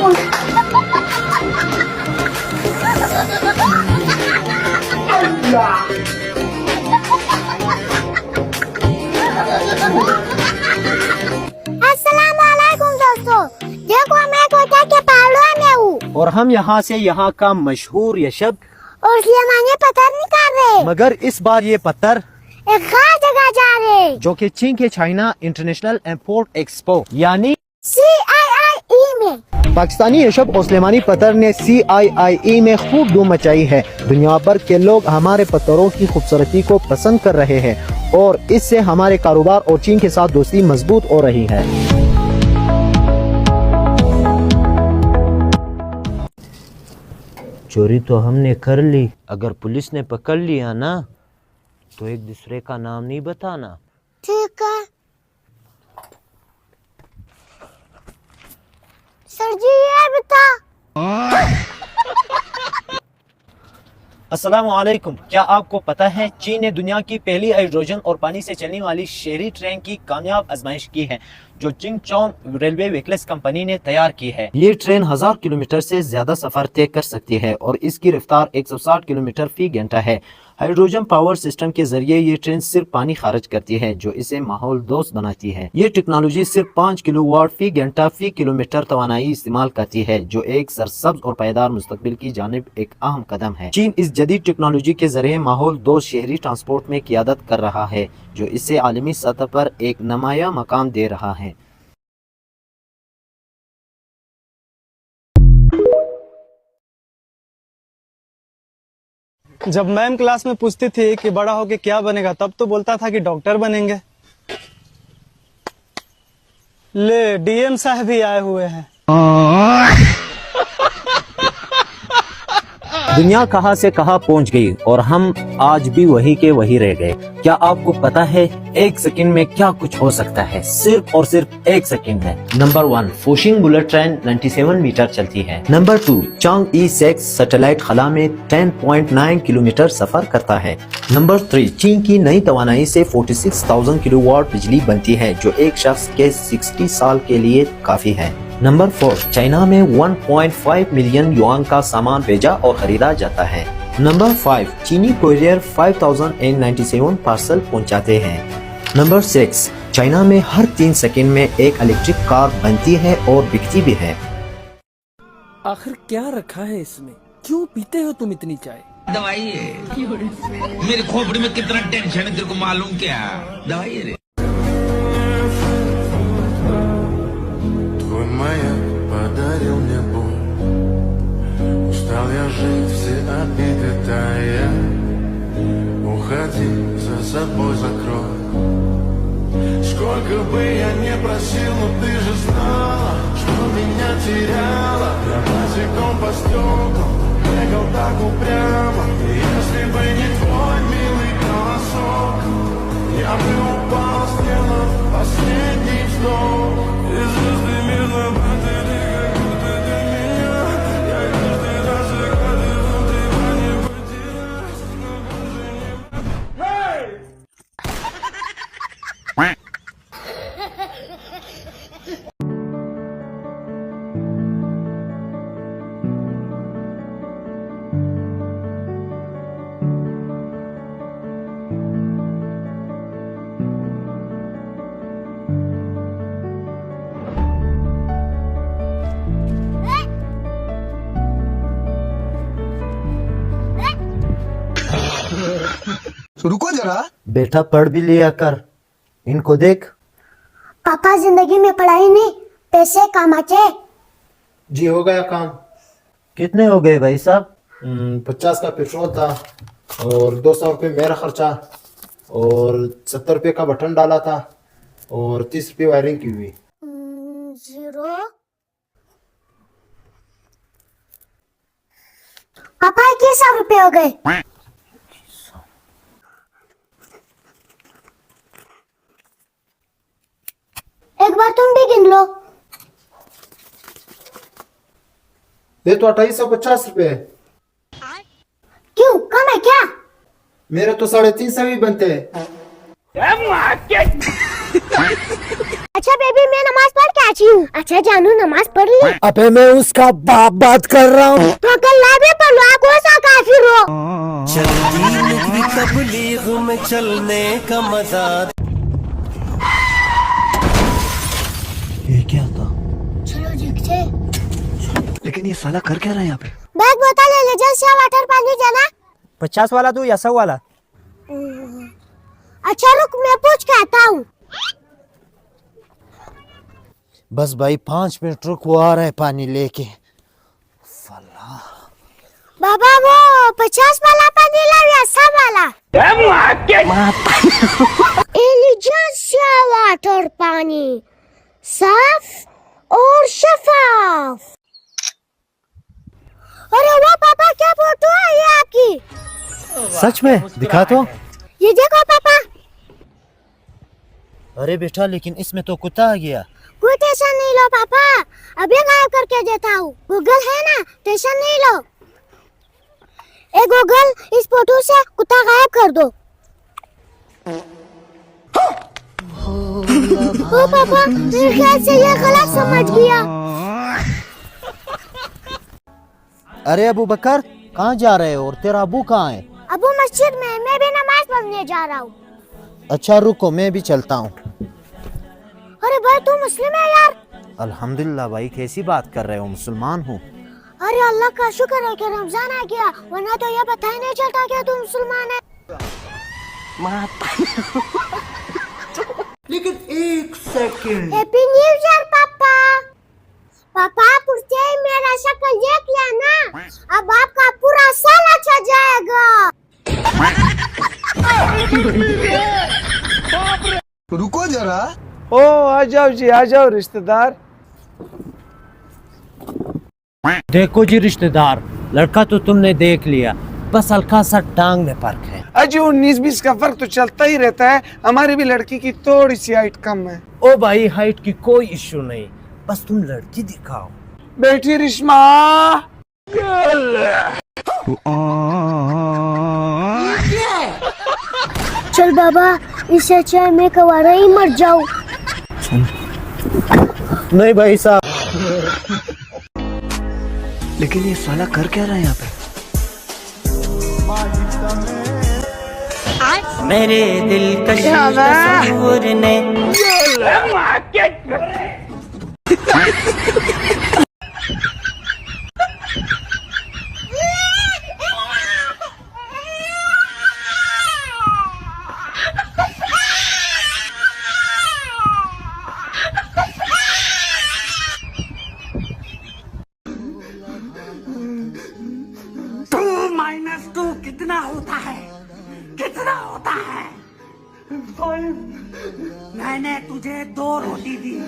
अस्सलामुअलैकुम दोस्तों, देखो मैं कोटा के पहाड़ों में हूँ और हम यहाँ से यहाँ का मशहूर यशब और इसलिए मैंने पत्थर निकाल रहे, मगर इस बार ये पत्थर एक खास जगह जा रहे जो कि चीन के चाइना इंटरनेशनल इम्पोर्ट एक्सपो यानी CIIE में। पाकिस्तानी यशब ओस्लेमानी पत्थर ने CIIE में खूब धूम मचाई है। दुनिया भर के लोग हमारे पत्थरों की खूबसूरती को पसंद कर रहे हैं और इससे हमारे कारोबार और चीन के साथ दोस्ती मजबूत हो रही है। चोरी तो हमने कर ली, अगर पुलिस ने पकड़ लिया ना तो एक दूसरे का नाम नहीं बताना। ठीक है सर जी, ये बता। अस्सलाम वालेकुम। क्या आपको पता है चीन ने दुनिया की पहली हाइड्रोजन और पानी से चलने वाली शहरी ट्रेन की कामयाब आजमाइश की है जो चिंगचोंग रेलवे व्हीकल्स कंपनी ने तैयार की है। ये ट्रेन 1000 किलोमीटर से ज्यादा सफर तय कर सकती है और इसकी रफ्तार 160 किलोमीटर फी घंटा है। हाइड्रोजन पावर सिस्टम के जरिए ये ट्रेन सिर्फ पानी खारिज करती है जो इसे माहौल दोस्त बनाती है। ये टेक्नोलॉजी सिर्फ 5 किलोवाट फी घंटा फी किलोमीटर तवानाई इस्तेमाल करती है जो एक सरसब्ज और पायदार मुस्तकबिल की जानिब एक अहम कदम है। चीन इस जदीद टेक्नोलॉजी के जरिए माहौल दोस्त शहरी ट्रांसपोर्ट में क़ियादत कर रहा है जो इसे आलमी सतह पर एक नुमाया मकाम दे रहा है। जब मैम क्लास में पूछती थी कि बड़ा होके क्या बनेगा तब तो बोलता था कि डॉक्टर बनेंगे। ले DM साहब भी आए हुए हैं। दुनिया कहां से कहां पहुंच गई और हम आज भी वही के वही रह गए। क्या आपको पता है एक सेकंड में क्या कुछ हो सकता है? सिर्फ और सिर्फ एक सेकंड में। नंबर 1, फोशिंग बुलेट ट्रेन 97 मीटर चलती है। नंबर 2, चांग-ई 6 सैटेलाइट खला में 10.9 किलोमीटर सफर करता है। नंबर 3, चीन की नई तवानाई से 46,000 किलोवाट बिजली बनती है जो एक शख्स के 60 साल के लिए काफी है। नंबर 4, चाइना में 1.5 मिलियन युआन का सामान भेजा और खरीदा जाता है। नंबर 5, चीनी कोरियर 5097 पार्सल पहुंचाते हैं। नंबर 6, चाइना में हर 3 सेकंड में एक इलेक्ट्रिक कार बनती है और बिकती भी है। आखिर क्या रखा है इसमें? क्यों पीते हो तुम इतनी चाय? दवाई है। मेरे खोपड़ी में कितना टेंशन है तेरे को मालूम क्या? दवाई है। Моя подарил мне боль. Устал я жить, все обиды тая. Уходи, за собой закрой. Сколько бы я не просил, но ты же знала, что меня теряла. Я босиком по стеклам бегал так упрямо. И если бы не твой милый голосок, я бы упал, сделав последний вздох. И звезды мирно падали, как будто для меня. Я каждый раз, когда ты внутри не потерялась, но больше не... रुको जरा। बेटा पढ़ भी लिया कर, इनको देख। पापा, जिंदगी में पढ़ाई नहीं, पैसे कमाचे। जी हो गया काम। कितने हो गए भाई साहब? 50 का पेट्रोल था और 200 रुपये मेरा खर्चा और 70 रुपये का बटन डाला था और 30 रुपये वायरिंग की हुई। 0 पापा, 21 रुपये हो गए। एक बार तुम भी गिन लो। ये तो 2850 रुपये। क्यों, कम है क्या? मेरे तो 350 भी बनते हैं। अच्छा बेबी, मैं नमाज पढ़ के आई हूँ। अच्छा जानू, नमाज पढ़ ली? अबे मैं उसका बाप बात कर रहा हूँ। तो कल लाबे पढ़ लो, आप कौन सा काफिर हो? तबलीग में चलने का मजा। ये क्या था? चलो देखते। लेकिन ये साला कर क्या रहा है यहाँ पे? बैग बोतल ले ले, जल्द से वाटर पानी जाना। 50 वाला दो या 100 वाला? अच्छा रुक, मैं पूछ के आता हूँ। बस भाई 5 मिनट रुक, वो आ रहा है पानी लेके। बाबा वो 50 वाला पानी लाओ या 100 वाला? एलिजेंसिया वाटर पानी, साफ और शफाफ। अरे वाह पापा, क्या फोटो है ये आपकी? सच में? दिखा तो। ये देखो पापा। अरे बेटा, लेकिन इसमें तो कुत्ता आ गया। कोई टेंशन नहीं लो पापा, अभी गायब करके देता हूँ। गूगल है ना, टेंशन नहीं लो। ए गूगल, इस फोटो से कुत्ता गायब कर दो। ओ पापा, मेरे ख्याल से ये गलत समझ गया। अरे अबू बकर, कहाँ जा रहे हो और तेरा अबू कहाँ है? अबू मस्जिद में, मैं भी नमाज पढ़ने जा रहा हूँ। अच्छा रुको, मैं भी चलता हूँ। अरे भाई तू मुस्लिम है यार? अल्हम्दुलिल्लाह भाई, कैसी बात कर रहे हो, मुसलमान हूँ। अरे अल्लाह का शुक्र है कि रमजान आ गया, वरना तो ये पता ही नहीं चलता कि तू मुसलमान है। लेकिन 1 सेकंड। हैप्पी न्यू ईयर पापा। पापा पूछते ही मेरा शक्ल देख लिया ना, अब आपका पूरा साल अच्छा जाएगा। रुको जरा। ओ आ जाओ जी, आ जाओ रिश्तेदार। देखो जी रिश्तेदार, लड़का तो तुमने देख लिया, बस हल्का सा टांग में फर्क है। अजी 19-20 का फर्क तो चलता ही रहता है। हमारी भी लड़की की थोड़ी सी हाइट कम है। ओ भाई, हाइट की कोई इश्यू नहीं, बस तुम लड़की दिखाओ। बेटी रिश्मा। चल बाबा, इससे अच्छा मैं कवारा ही मर जाऊं। नहीं भाई साहब। लेकिन ये साला कर क्या रहा है यहाँ पे? मेरे दिल का तस्वीर ने कितना होता है? कितना होता है? मैंने तुझे 2 रोटी दी,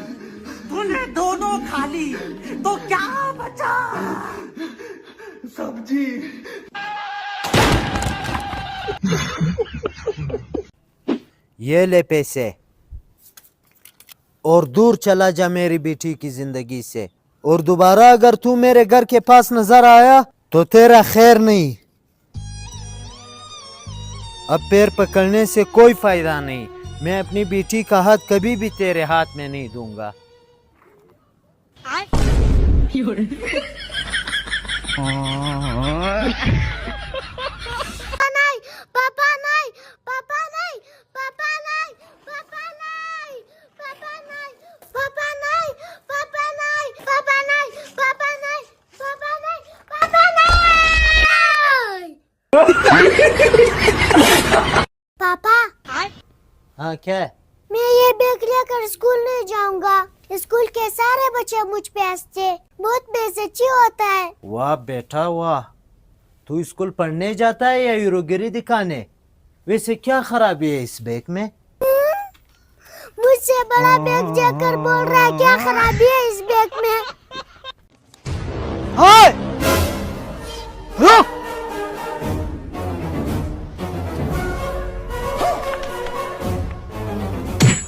तूने दोनों खा ली, तो क्या बचा? सब्जी। ये ले पैसे और दूर चला जा मेरी बेटी की जिंदगी से, और दोबारा अगर तू मेरे घर के पास नजर आया तो तेरा खैर नहीं। अब पैर पकड़ने से कोई फायदा नहीं, मैं अपनी बेटी का हाथ कभी भी तेरे हाथ में नहीं दूंगा। नहीं पापा, नहीं पापा, नहीं पापा, नहीं पापा, नहीं पापा, नहीं पापा, नहीं पापा, नहीं पापा, नहीं पापा, नहीं पापा, नहीं पापा, नहीं पापा। हाँ क्या? मैं ये बैग लेकर स्कूल नहीं जाऊंगा, स्कूल के सारे बच्चे मुझ पे हंसते, बहुत बेइज्जती होता है। वाह बेटा वाह, तू स्कूल पढ़ने जाता है या हीरोगिरी दिखाने? वैसे क्या खराबी है इस बैग में? मुझसे बड़ा बैग देकर बोल रहा है क्या खराबी है इस बैग में? हाय रुक।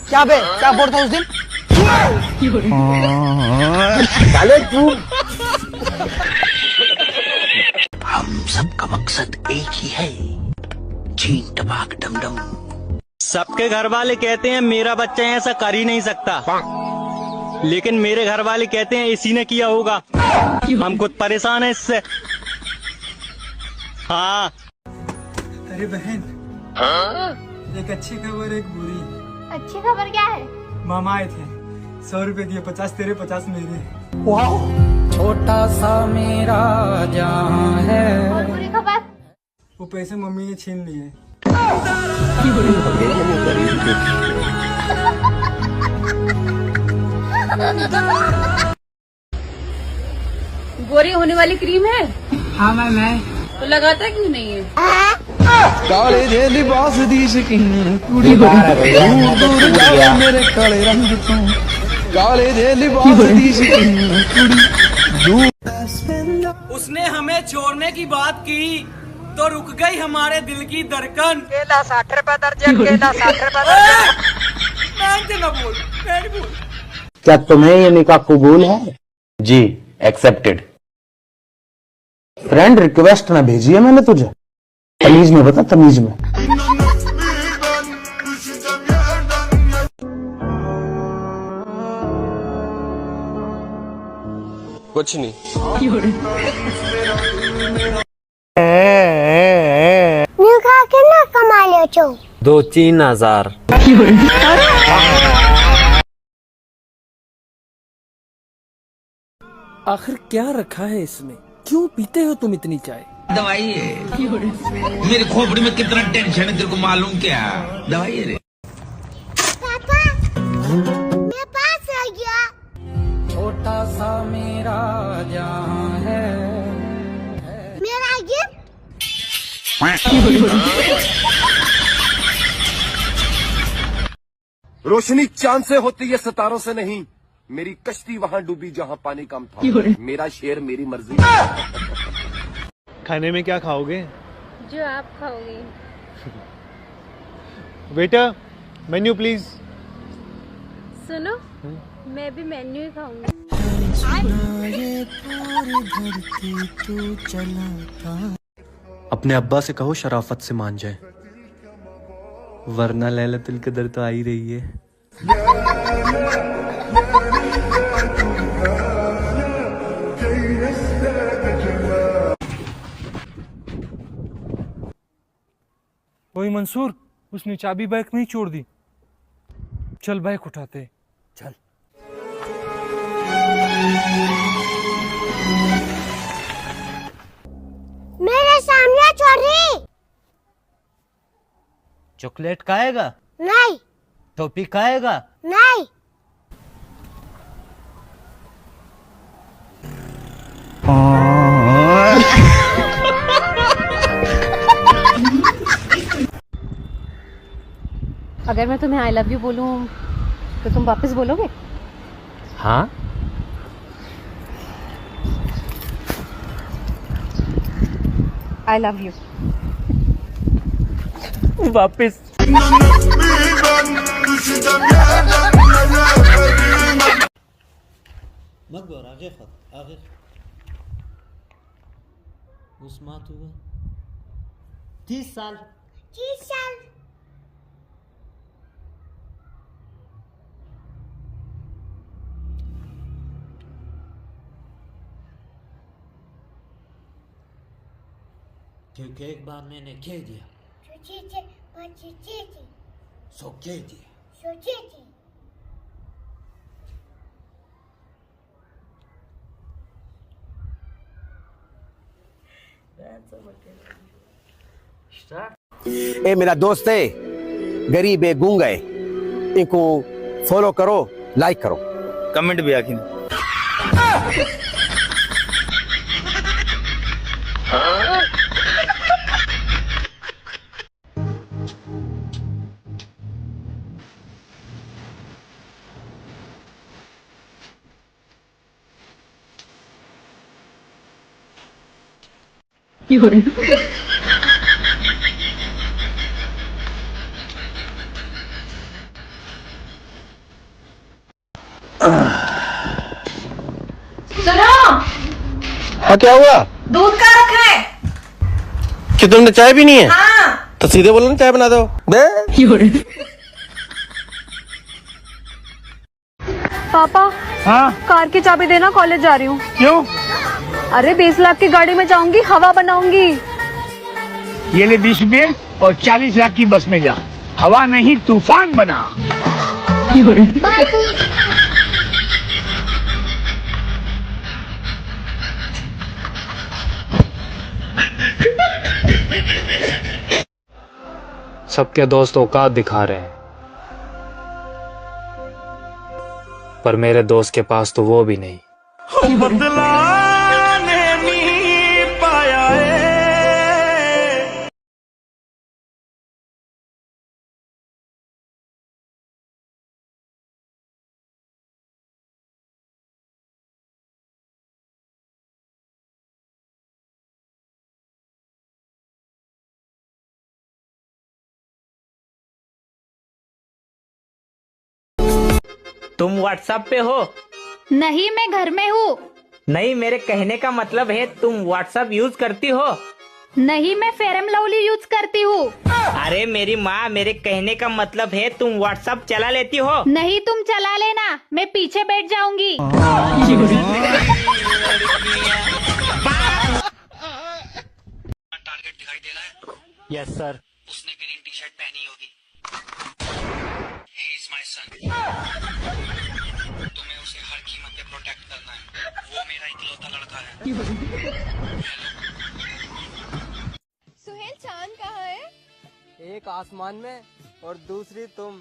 क्या बे, क्या बोल था उस दिन? हम सबका मकसद एक ही है, चीन टपाक डमडम। सबके घर वाले कहते हैं मेरा बच्चा ऐसा कर ही नहीं सकता, लेकिन मेरे घर वाले कहते हैं इसी ने किया होगा। हम खुद परेशान है इससे। हाँ। अरे बहन, एक अच्छी खबर एक बुरी। अच्छी खबर क्या है? मामा आए थे, 100 रुपए दिए, 50 तेरे 50 मेरे। छोटा सा मेरा जहां है। और बुरी खबर? वो पैसे मम्मी ने छीन लिए। गोरी होने वाली क्रीम है? हाँ मैं तो लगाता क्यों नहीं है? काले जे लिबास दी शकीन कुड़ी दूर जा मेरे काले रंग तू, काले जे लिबास दी शकीन कुड़ी। उसने हमें छोड़ने की बात की तो रुक गई हमारे दिल की धड़कन। केला 60 रुपए दर्जन, केला 60 रुपए दर्जन। ना बोल, नहीं बोल। क्या तुम्हें ये निकाह कबूल है? जी, एक्सेप्टेड। फ्रेंड रिक्वेस्ट ना भेजी है मैंने तुझे, तमीज में बता, तमीज में। कुछ नहीं। निकाह कितना कमा ले छो? 2-3 हजार। आखिर क्या रखा है इसमें? क्यों पीते हो तुम इतनी चाय? दवाई है। मेरे खोपड़ी में कितना टेंशन है तेरे को मालूम क्या? दवाई है रे। पापा, मेरे पास आ गया। छोटा सा मेरा जहां है। मेरा गिफ्ट? रोशनी चांद से होती है, सितारों से नहीं। मेरी कश्ती वहाँ डूबी जहाँ पानी कम था। मेरा शेर मेरी मर्जी। खाने में क्या खाओगे? जो आप खाओगे। Waiter, menu please. सुनो, मैं भी मेन्यू ही खाऊंगी। अपने अब्बा से कहो शराफत से मान जाए, वरना लैलतुल कदर तो आ ही रही है। वही मंसूर, उसने चाबी बाइक में ही छोड़ दी। चल बाइक उठाते, चल। मेरे सामने छोड़ रही। चॉकलेट खाएगा? नहीं। टॉफी खाएगा? नहीं। अगर मैं तुम्हें आई लव यू बोलूं तो तुम वापस बोलोगे? हाँ। आई लव यू वापस। मकबर आगे खत आगे उस्मात हुआ 30 साल। 30 साल। क्योंकि एक बार मैंने कह दिया सो कह दिया। ए मेरा दोस्त है, गरीब है, गूंगा है, इनको फॉलो करो, लाइक करो, कमेंट भी आखिर। हाँ क्या हुआ? दूध का रखा है? कि तुमने चाय भी नहीं है? हाँ। तो सीधे बोलो ना, चाय बना दो बे। पापा, हाँ कार की चाबी देना, कॉलेज जा रही हूँ। क्यों? अरे 20 लाख की गाड़ी में जाऊंगी, हवा बनाऊंगी। ये ले 20 रुपये और 40 लाख की बस में जा, हवा नहीं तूफान बना। सबके दोस्त औकात दिखा रहे हैं, पर मेरे दोस्त के पास तो वो भी नहीं। तुम व्हाट्सएप पे हो? नहीं, मैं घर में हूँ। नहीं, मेरे कहने का मतलब है तुम व्हाट्सएप यूज करती हो? नहीं, मैं फेरम लवली यूज करती हूँ। अरे मेरी माँ, मेरे कहने का मतलब है तुम व्हाट्सएप चला लेती हो? नहीं, तुम चला लेना, मैं पीछे बैठ जाऊंगी। टारगेट दिखाई दे रहा है? Yes sir. उसने ग्रीन टी शर्ट पहनी होगी। He is my son. तुम्हें उसे हर कीमत पे प्रोटेक्ट करना है। वो मेरा इकलौता लड़का है। सुहेल, चांद कहाँ है? एक आसमान में और दूसरी तुम।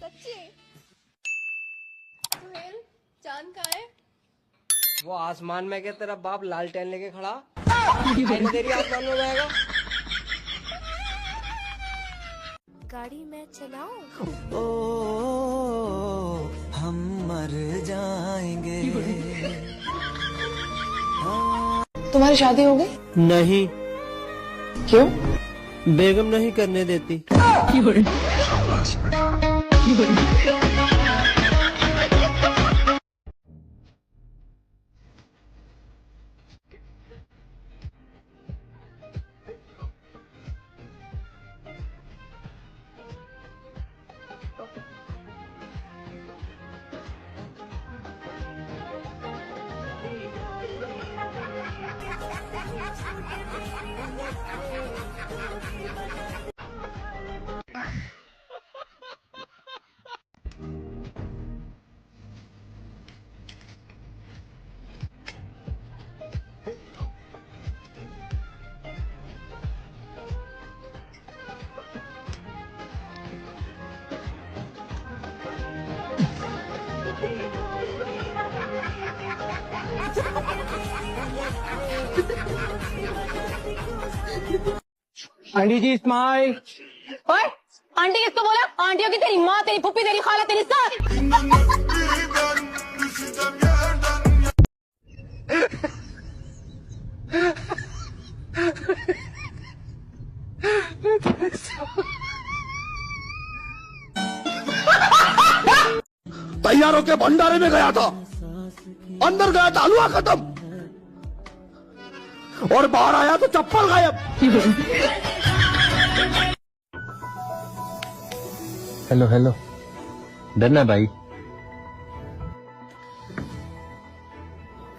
सच्ची? सुहेल, चांद कहाँ है? वो आसमान में के तेरा बाप लालटेन लेके खड़ा तेरी आसमान में जाएगा। गाड़ी में चलाऊं? ओ हम मर जाएंगे। तुम्हारी शादी हो गई? नहीं। क्यों? बेगम नहीं करने देती। आंटी जी स्माइल। ओए, आंटी किसको बोला? आंटियों की तेरी माँ, तेरी फुप्पी, तेरी खाला, तेरी सास। तैयार होके भंडारे में गया था, अंदर गया था हलवा खत्म, और बाहर आया तो चप्पल गायब। हेलो हेलो, डरना भाई।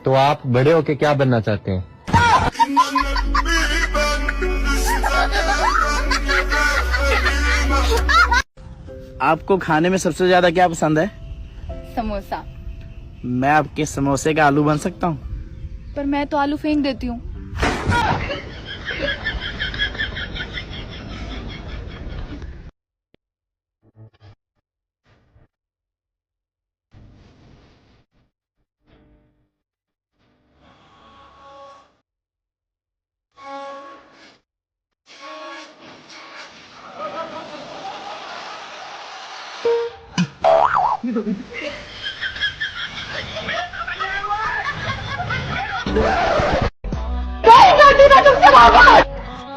तो आप बड़े होके क्या बनना चाहते हैं? आपको खाने में सबसे ज्यादा क्या पसंद है? समोसा। मैं आपके समोसे का आलू बन सकता हूँ? पर मैं तो आलू फेंक देती हूँ।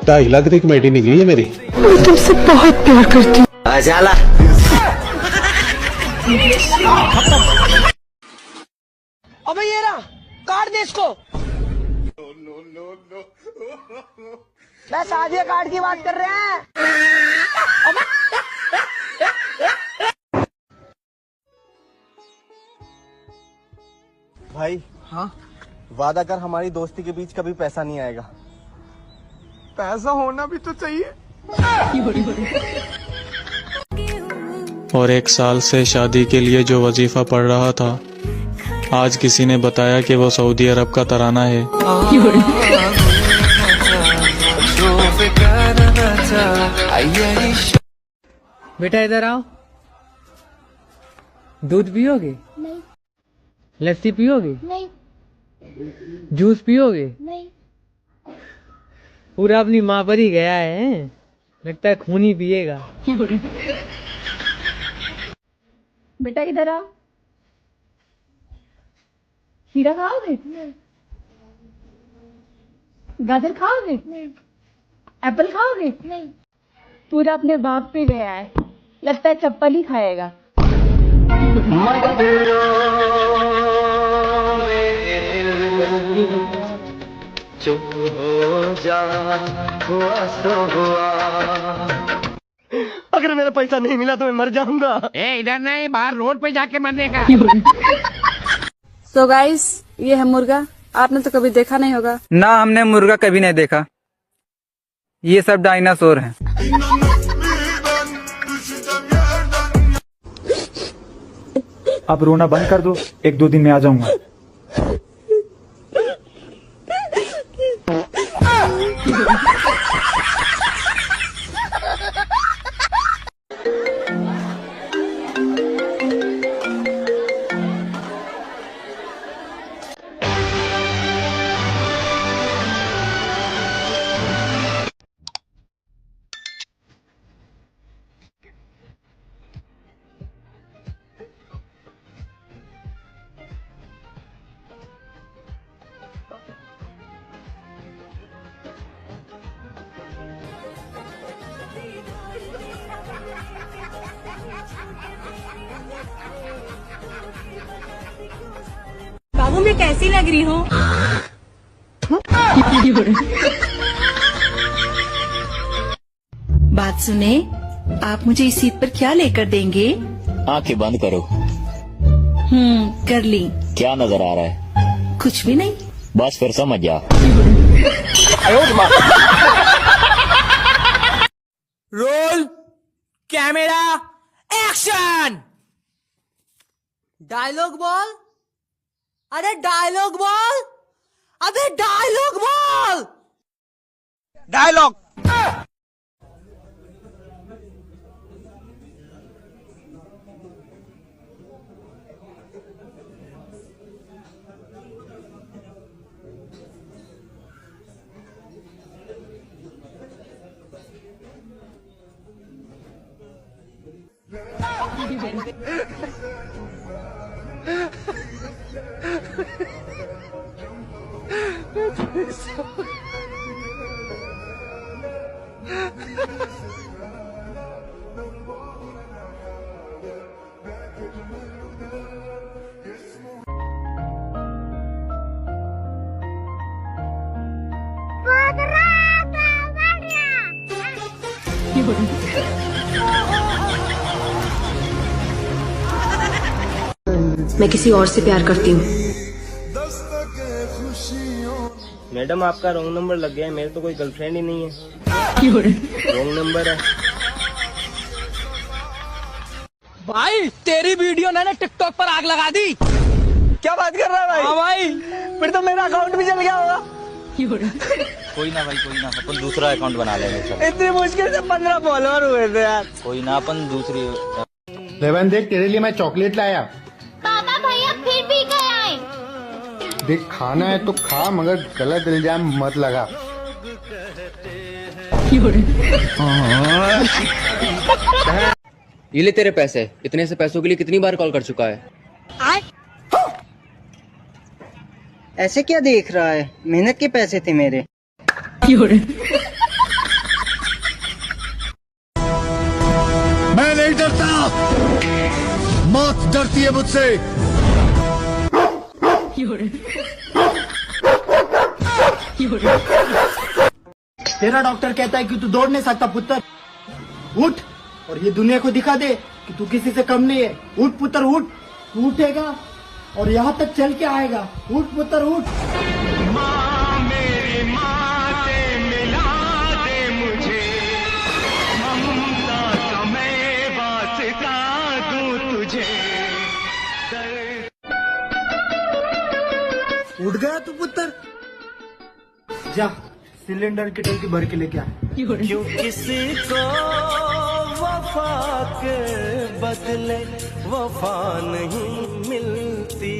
ढाई लाख की कमेटी निकली है मेरी। मैं तुमसे बहुत प्यार करती हूँ। जाला। अबे ये रहा, काट दे इसको। मैं शादी कार्ड की बात कर रहे हैं। भाई हाँ, वादा कर हमारी दोस्ती के बीच कभी पैसा नहीं आएगा। पैसा होना भी तो चाहिए। और 1 साल से शादी के लिए जो वजीफा पढ़ रहा था, आज किसी ने बताया कि वो सऊदी अरब का तराना है। बेटा इधर आओ। दूध पियोगे? नहीं। लस्सी पियोगे? नहीं। जूस पियोगे? नहीं। पूरा अपनी माँ पर ही गया है, लगता है खून ही पिएगा। बेटा इधर आओ। खीरा खाओगे? गाजर खाओगे? एप्पल खाओगे? नहीं। पूरा अपने बाप पे गया है, लगता है चप्पल ही खाएगा। चुप हो जा, हुआ सो हुआ। अगर मेरा पैसा नहीं मिला तो मैं मर जाऊंगा। इधर नहीं, बाहर रोड पे जाके मरने का। सो गाइस, ये है मुर्गा। आपने तो कभी देखा नहीं होगा। ना, हमने मुर्गा कभी नहीं देखा। ये सब डायनासोर हैं। आप रोना बंद कर दो, 1-2 दिन में आ जाऊंगा। बाबू मैं कैसी लग रही हूँ? बात सुने, आप मुझे इस सीट पर क्या लेकर देंगे? आंखें बंद करो। कर ली। क्या नजर आ रहा है? कुछ भी नहीं। बस फिर समझ जा। Roll camera action. डायलॉग बोल। अरे डायलॉग बोल। अबे डायलॉग बोल। डायलॉग। मैं किसी और से प्यार करती हूँ। मैडम आपका रॉन्ग नंबर लग गया है, मेरे तो कोई गर्लफ्रेंड ही नहीं है। रॉन्ग नंबर है। भाई तेरी वीडियो ने टिकटॉक पर आग लगा दी। क्या बात कर रहा है भाई? हाँ भाई, फिर तो मेरा अकाउंट भी चल गया होगा। कोई ना भाई, कोई ना, अपन दूसरा अकाउंट बना लेंगे। इतनी मुश्किल से 15 फॉलोअर हुए थे यार। कोई ना, अपन दूसरी। लेवन देख, तेरे लिए मैं चॉकलेट लाया। पापा भैया फिर भी गए आए। देख, खाना है तो खा, मगर गलत इल्जाम मत लगा। ये ले तेरे पैसे। इतने से पैसों के लिए कितनी बार कॉल कर चुका है? ऐसे क्या देख रहा है? मेहनत के पैसे थे मेरे। मैं नहीं डरता, मौत डरती है मुझसे। तेरा डॉक्टर कहता है कि तू दौड़ नहीं सकता पुत्र। उठ और ये दुनिया को दिखा दे कि तू किसी से कम नहीं है। उठ पुत्र उठ, तू उठेगा और यहाँ तक चल के आएगा। उठ पुत्र उठ। माँ मेरी माँ से मिला दे मुझे, ममता का मैं वास्ता दूं तुझे। उठ गया तू पुत्र, जा सिलेंडर की टंकी भर के लेके आ। क्यों किसी को वफा के बदले वफा नहीं मिलती।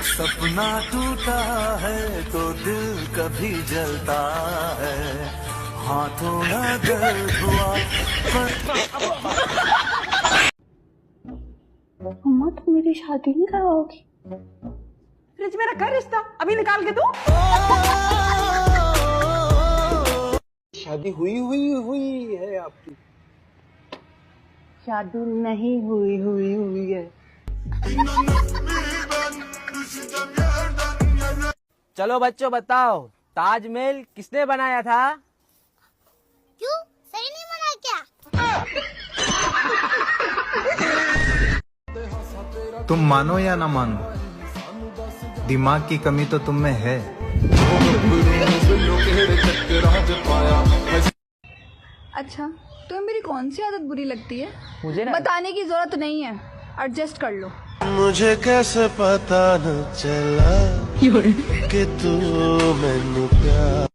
सपना टूटा है तो दिल कभी जलता है, हाँ थोड़ा दर्द हुआ मम्मा तुम मेरी शादी नहीं कराओगी? फ्रिज में रखा रिश्ता, अभी निकाल के दो। शादी हुई है आपकी? शादी नहीं हुई है। चलो बच्चों बताओ, ताजमहल किसने बनाया था? क्यों सही नहीं बना क्या? तुम मानो या ना मानो, दिमाग की कमी तो तुम में है। अच्छा तुम्हें मेरी कौन सी आदत बुरी लगती है? मुझे ना बताने की जरूरत नहीं है, एडजस्ट कर लो। मुझे कैसे पता न चला कि तू मैनू प्यार।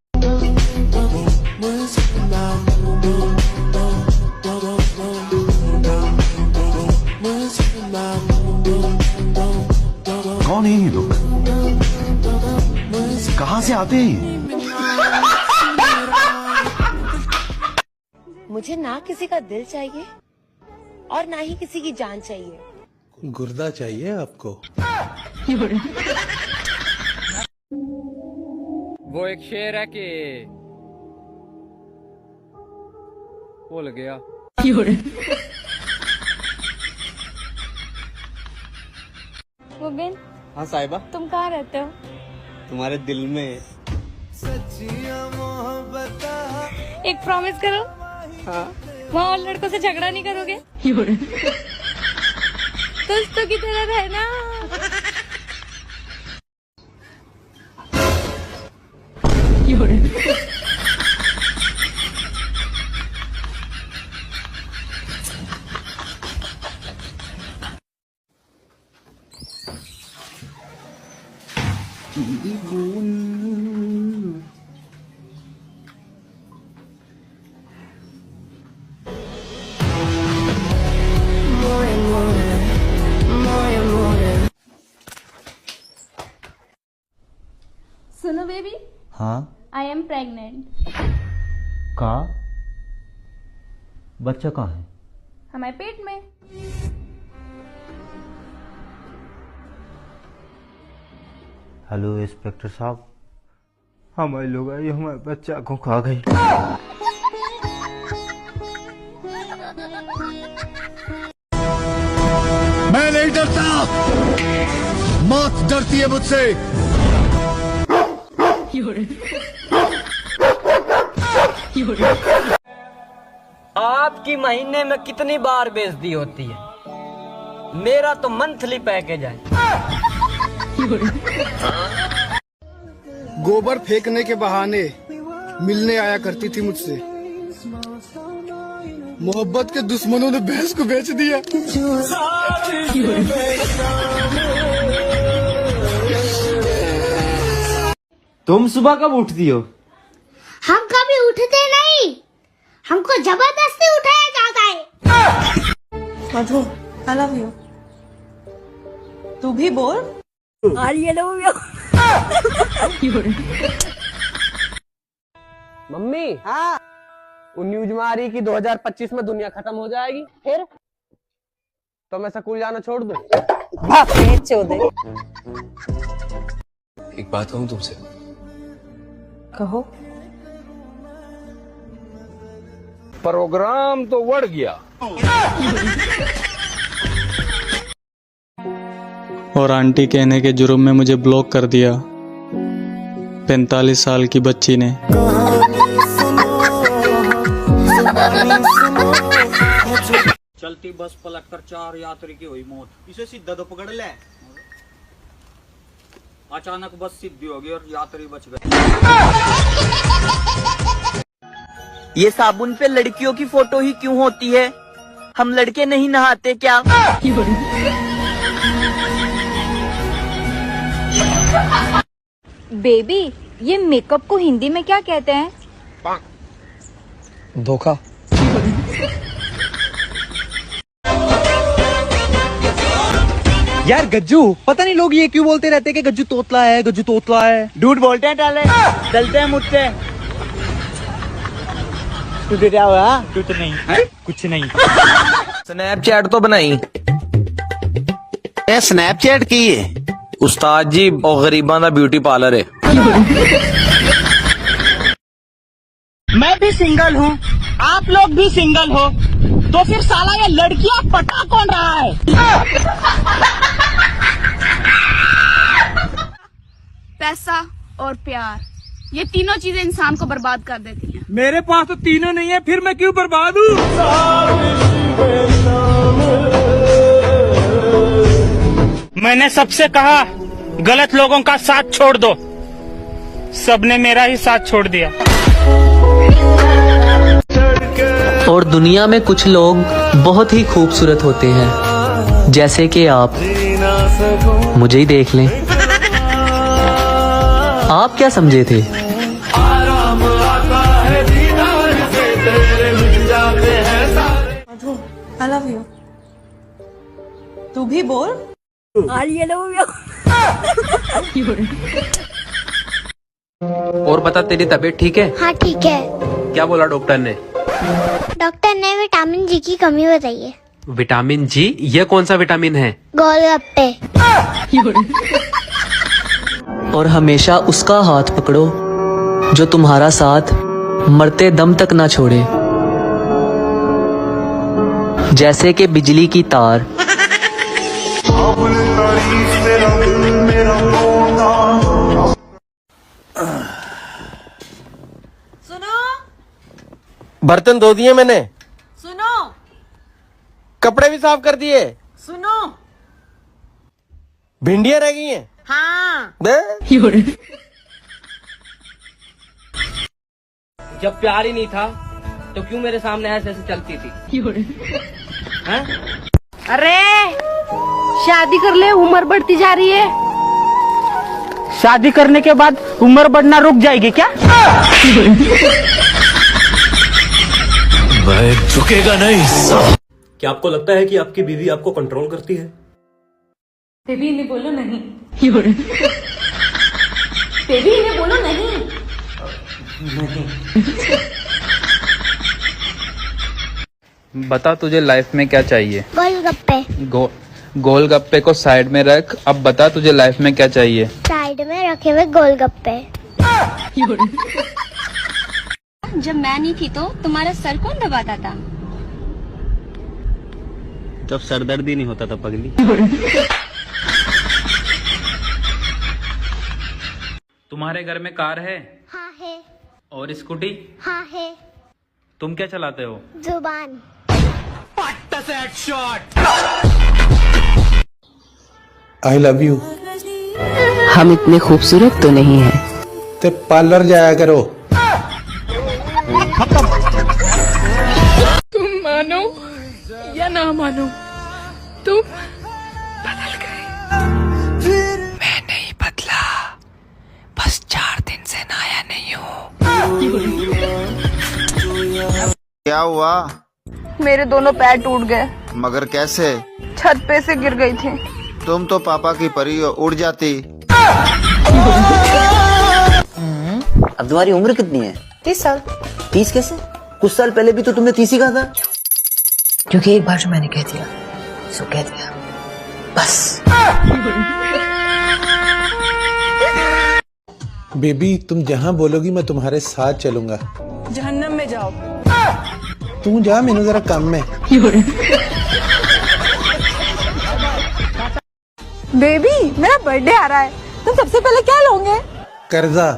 कौन है ये लोग? कहाँ से आते हैं? मुझे ना किसी का दिल चाहिए और ना ही किसी की जान चाहिए। गुर्दा चाहिए आपको? वो एक शेर है कि भूल गया। मुबिन हाँ साहिबा, तुम कहाँ रहते हो? तुम्हारे दिल में। एक प्रॉमिस करो। हाँ। वहाँ और लड़कों से झगड़ा नहीं करोगे? दोस्तों की तरह रहना। सुनो बेबी, हाँ आई एम प्रेग्नेंट। का बच्चा कहाँ है? हमारे पेट में। हेलो इंस्पेक्टर साहब, हमारे लोग आई हमारे बच्चा को खा गई। मैं नहीं डरता, मौत डरती है मुझसे। आपकी महीने में कितनी बार बेइज्जती होती है? मेरा तो मंथली पैकेज है। गोबर फेंकने के बहाने मिलने आया करती थी मुझसे। मोहब्बत के दुश्मनों ने भैंस को बेच दिया। तुम सुबह कब उठती हो? हम कभी उठते नहीं, हमको जबरदस्ती उठाया जाता है। मधु, I love you. तू भी बोल। मम्मी हाँ वो न्यूज में आ रही कि 2025 में दुनिया खत्म हो जाएगी। फिर तो मैं स्कूल जाना छोड़ दूं? एक बात कहूं तुमसे? कहो। प्रोग्राम तो बढ़ गया। और आंटी कहने के जुर्म में मुझे ब्लॉक कर दिया 45 साल की बच्ची ने। चलती बस पलटकर 4 यात्री की हुई मौत। इसे सीधा तो पकड़ ले। अचानक बस सीधी हो गई और यात्री बच गए। ये साबुन पे लड़कियों की फोटो ही क्यों होती है? हम लड़के नहीं नहाते क्या? बेबी, ये मेकअप को हिंदी में क्या कहते हैं? धोखा। यार गज्जू, पता नहीं लोग ये क्यों बोलते रहते हैं कि गज्जू तोतला है, गज्जू तोतला है। झूठ बोलते हैं टाले, डलते हैं मुझसे। तुझे क्या हुआ? कुछ नहीं है? कुछ नहीं। स्नैपचैट तो बनाई। स्नैपचैट की है उस्ताद जी और गरीबां दा ब्यूटी पार्लर है। मैं भी सिंगल हूँ, आप लोग भी सिंगल हो, तो फिर साला ये लड़कियां पटा कौन रहा है? पैसा और प्यार, ये तीनों चीजें इंसान को बर्बाद कर देती हैं। मेरे पास तो तीनों नहीं है, फिर मैं क्यों बर्बाद हूँ? मैंने सबसे कहा गलत लोगों का साथ छोड़ दो, सबने मेरा ही साथ छोड़ दिया। और दुनिया में कुछ लोग बहुत ही खूबसूरत होते हैं, जैसे कि आप। मुझे ही देख लें। आप क्या समझे थे? I love you. तू भी बोल। और बता, तेरी तबीयत ठीक है? हाँ ठीक है। क्या बोला डॉक्टर ने? डॉक्टर ने विटामिन जी की कमी बताई है। विटामिन जी? ये कौन सा विटामिन है? गोलगप्पे। और हमेशा उसका हाथ पकड़ो जो तुम्हारा साथ मरते दम तक ना छोड़े, जैसे कि बिजली की तार। सुनो बर्तन धो दिए मैंने, सुनो कपड़े भी साफ कर दिए, सुनो। भिंडियां रह गई हैं। हाँ। जब प्यार ही नहीं था तो क्यों मेरे सामने ऐसे ऐसे चलती थी? हैं? अरे शादी कर ले, उम्र बढ़ती जा रही है। शादी करने के बाद उम्र बढ़ना रुक जाएगी क्या? मैं झुकेगा नहीं। क्या आपको लगता है कि आपकी बीवी आपको कंट्रोल करती है? बेबी इन्हें बोलो नहीं। बेबी इन्हें बोलो नहीं। बता तुझे लाइफ में क्या चाहिए? गोलगप्पे। गोलगप्पे को साइड में रख, अब बता तुझे लाइफ में क्या चाहिए? साइड में रखे हुए गोलगप्पे। जब मैं नहीं थी तो तुम्हारा सर कौन दबाता था? जब सरदर्द ही नहीं होता था पगली। तुम्हारे घर में कार है? हाँ है। और स्कूटी? हाँ है। तुम क्या चलाते हो? जुबान। I love you. हम इतने खूबसूरत तो नहीं हैं। तो पार्लर जाया करो। तुम मानो या ना मानो, तुम बदल गए। मैं नहीं बदला, बस 4 दिन से नहाया नहीं हूँ। क्या हुआ? मेरे दोनों पैर टूट गए। मगर कैसे? छत पे से गिर गई थी। तुम तो पापा की परी हो, उड़ जाती। अब तुम्हारी उम्र कितनी है? 30 साल। 30 कैसे? कुछ साल पहले भी तो तुमने 30 ही कहा था। क्योंकि एक बार जो मैंने कह दिया सो कह दिया, बस। बेबी, तुम जहाँ बोलोगी मैं तुम्हारे साथ चलूंगा। जहन्नम में जाओ। तू जा, मैंने जरा काम में। बेबी, मेरा बर्थडे आ रहा है, तुम सबसे पहले क्या लोगे? कर्जा।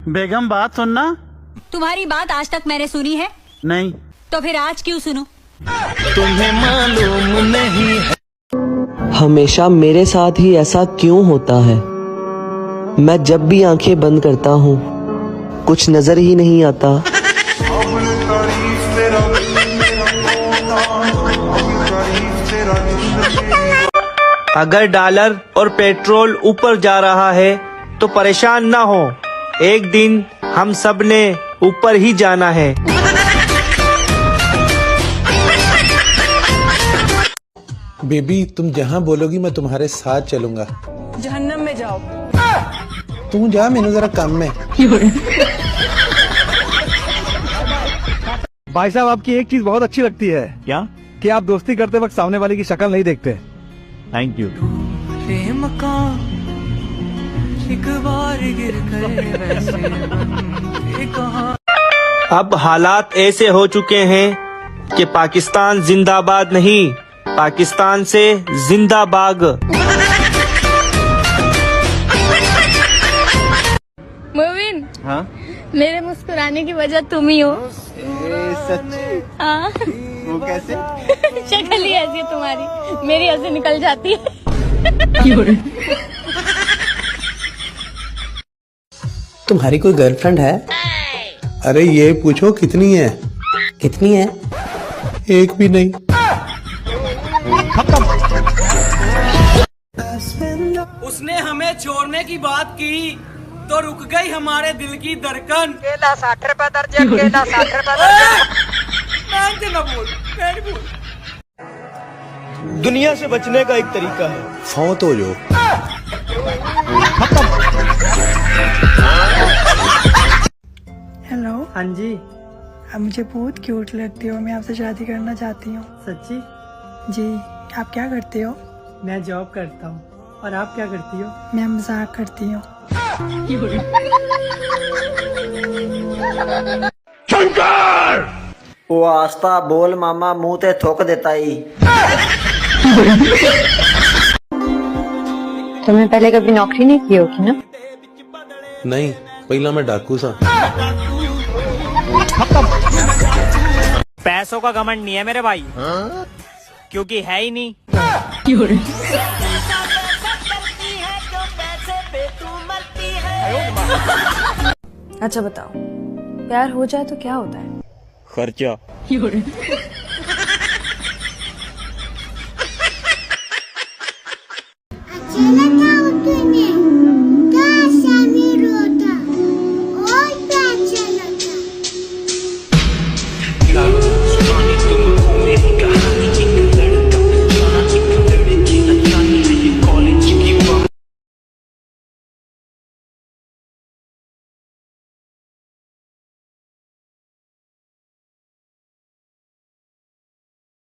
बेगम, बात सुनना। तुम्हारी बात आज तक मैंने सुनी है? नहीं। तो फिर आज क्यों सुनूं? तुम्हें मालूम नहीं है। हमेशा मेरे साथ ही ऐसा क्यों होता है? मैं जब भी आंखें बंद करता हूँ कुछ नजर ही नहीं आता। अगर डॉलर और पेट्रोल ऊपर जा रहा है तो परेशान ना हो, एक दिन हम सब ने ऊपर ही जाना है। बेबी, तुम जहाँ बोलोगी मैं तुम्हारे साथ चलूंगा। जहन्नम में जाओ। तू जा, मैंने जरा काम में। भाई साहब, आपकी एक चीज बहुत अच्छी लगती है। क्या? कि आप दोस्ती करते वक्त सामने वाले की शक्ल नहीं देखते। Thank you. अब हालात ऐसे हो चुके हैं कि पाकिस्तान जिंदाबाद नहीं, पाकिस्तान से जिंदाबाग। मोविन, हाँ? मेरे मुस्कुराने की वजह तुम ही हो। सच्ची? हाँ। वो कैसे? शक्ल ही ऐसी है तुम्हारी, मेरी ऐसे निकल जाती है। तुम्हारी कोई गर्लफ्रेंड है? अरे ये पूछो कितनी है? कितनी है? एक भी नहीं। उसने हमें छोड़ने की बात की तो रुक गई हमारे दिल की धड़कन। केला 60 रुपए दर्जन, केला 60 रुपए दर्जन। दुनिया से बचने का एक तरीका है, फौत हो जो। हेलो। हाँ जी। आप मुझे बहुत क्यूट लगती हो, मैं आपसे शादी करना चाहती हूँ। सच्ची? जी। आप क्या करते हो? मैं जॉब करता हूँ। और आप क्या करती हो? मैं मजाक करती हूँ। शंकर! वो आस्ता बोल मामा, मुंह ते थोक देता ही। तुमने पहले कभी नौकरी नहीं की होगी ना? नहीं, पहला मैं डाकू सा। पैसों का घमंड नहीं है मेरे भाई। हाँ? क्योंकि है ही नहीं। अच्छा बताओ, प्यार हो जाए तो क्या होता है? खर्चा।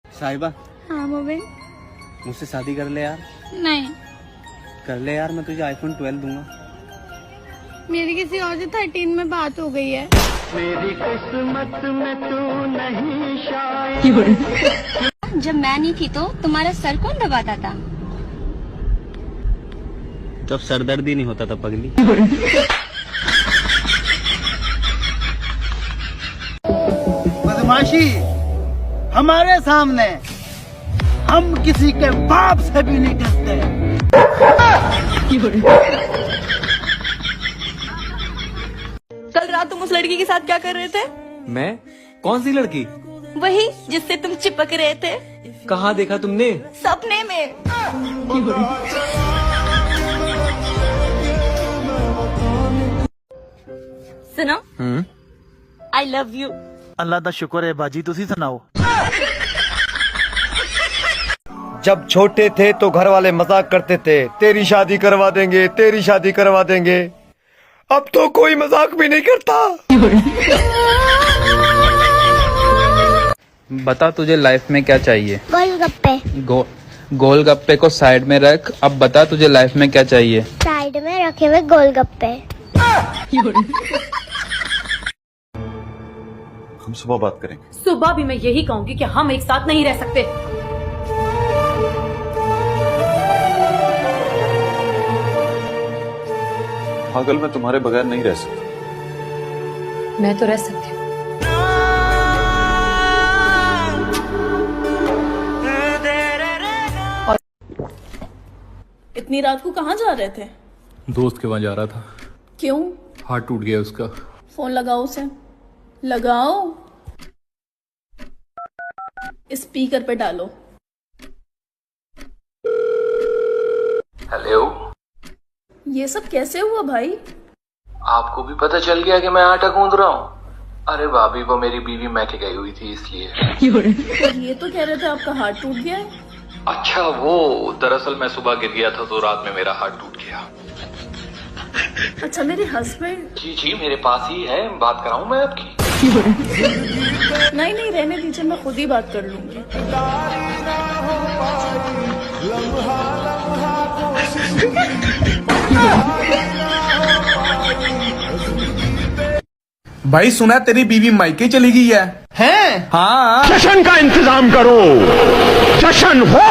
साहिबा। हाँ मोबिन। मुझसे शादी कर ले यार। नहीं। कर ले यार, मैं तुझे iPhone 12 दूंगा। मेरी किसी और से 13 में बात हो गई है। मेरी किस्मत में तू नहीं शायद। जब मैं नहीं थी तो तुम्हारा सर कौन दबाता था? जब सरदर्द ही नहीं होता था पगली। बदमाशी हमारे सामने हम किसी के बाप से भी नहीं डरते। कल रात तुम उस लड़की के साथ क्या कर रहे थे? मैं? कौन सी लड़की? वही जिससे तुम चिपक रहे थे। कहाँ देखा तुमने? सपने में। सुनो, आई लव यू। अल्लाह दा शुक्र है बाजी, तुसी सुनाओ। जब छोटे थे तो घर वाले मजाक करते थे, तेरी शादी करवा देंगे, तेरी शादी करवा देंगे। अब तो कोई मजाक भी नहीं करता। बता तुझे लाइफ में क्या चाहिए? गोलगप्पे। गोलगप्पे को साइड में रख, अब बता तुझे लाइफ में क्या चाहिए? साइड में रखे हुए गोलगप्पे। हम सुबह बात करेंगे। सुबह भी मैं यही कहूंगी कि हम एक साथ नहीं रह सकते। पागल, मैं तुम्हारे बगैर नहीं रह सकता। मैं तो रह सकती हूँ। इतनी रात को कहाँ जा रहे थे? दोस्त के वहां जा रहा था। क्यों? हाथ टूट गया उसका। फोन लगाओ उसे, लगाओ, स्पीकर पे डालो। हेलो, ये सब कैसे हुआ भाई? आपको भी पता चल गया कि मैं आटा गूंद रहा हूँ? अरे भाभी, वो मेरी बीवी मैके गई हुई थी इसलिए। ये तो कह रहे थे आपका हाथ टूट गया है। अच्छा, वो दरअसल मैं सुबह गिर गया था तो रात में मेरा हाथ टूट गया। अच्छा, मेरे हस्बैंड? जी मेरे पास ही है, बात कराऊं मैं आपकी? नहीं नहीं, रहने दीजिए, मैं खुद ही बात कर लूंगी। भाई सुना तेरी बीवी मायके चली गई है? हैं? हाँ। जश्न का इंतजाम करो, जश्न हो।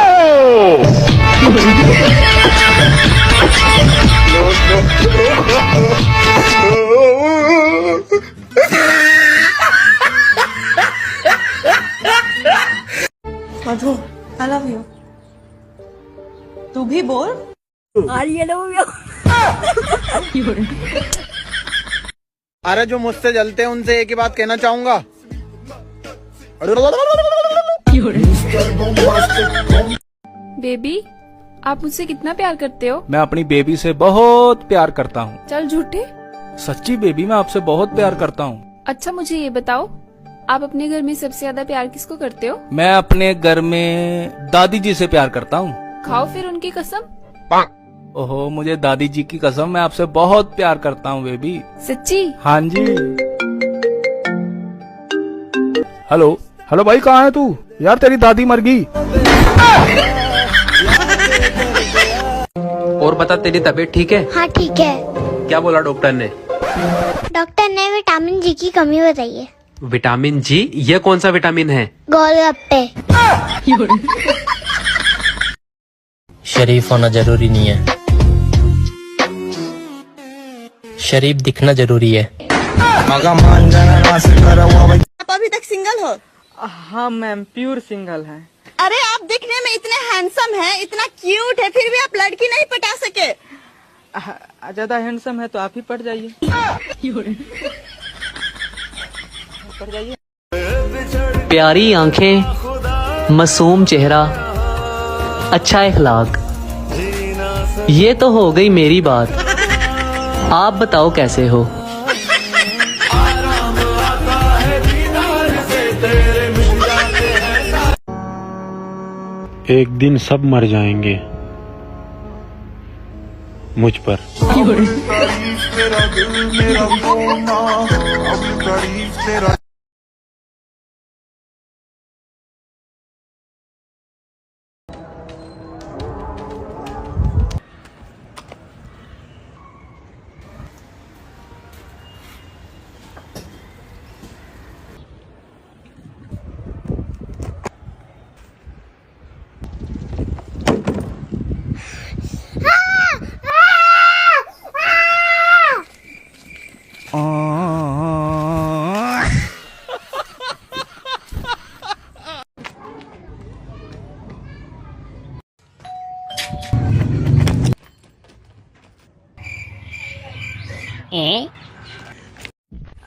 मधु, I love you। तू भी बोल। I love you। अरे जो मुझसे जलते हैं उनसे एक ही बात कहना चाहूंगा। बेबी, आप मुझसे कितना प्यार करते हो? मैं अपनी बेबी से बहुत प्यार करता हूँ। चल झूठे। सच्ची बेबी, मैं आपसे बहुत प्यार करता हूँ। अच्छा मुझे ये बताओ, आप अपने घर में सबसे ज्यादा प्यार किसको करते हो? मैं अपने घर में दादी जी से प्यार करता हूँ। खाओ फिर उनकी कसम। ओहो, मुझे दादी जी की कसम, मैं आपसे बहुत प्यार करता हूँ बेबी। सच्ची? हाँ जी। हेलो हेलो भाई, कहाँ है तू? यार तेरी दादी मर गई। और बता, तेरी तबीयत ठीक है? हाँ ठीक है। क्या बोला डॉक्टर ने? डॉक्टर ने विटामिन जी की कमी बताई है। विटामिन जी? ये कौन सा विटामिन है? गोलगप्पे। शरीफ होना जरूरी नहीं है, शरीफ दिखना जरूरी है। आप अभी तक सिंगल हो? हाँ मैम, प्योर सिंगल है। अरे आप दिखने में इतने हैंडसम हैं, इतना क्यूट है, फिर भी आप लड़की नहीं पटा सके। ज्यादा हैंडसम है तो आप ही पट जाइए। पट जाइए। प्यारी आंखें, मासूम चेहरा, अच्छा इखलाक, ये तो हो गई मेरी बात। आप बताओ कैसे हो? एक दिन सब मर जाएंगे मुझ पर।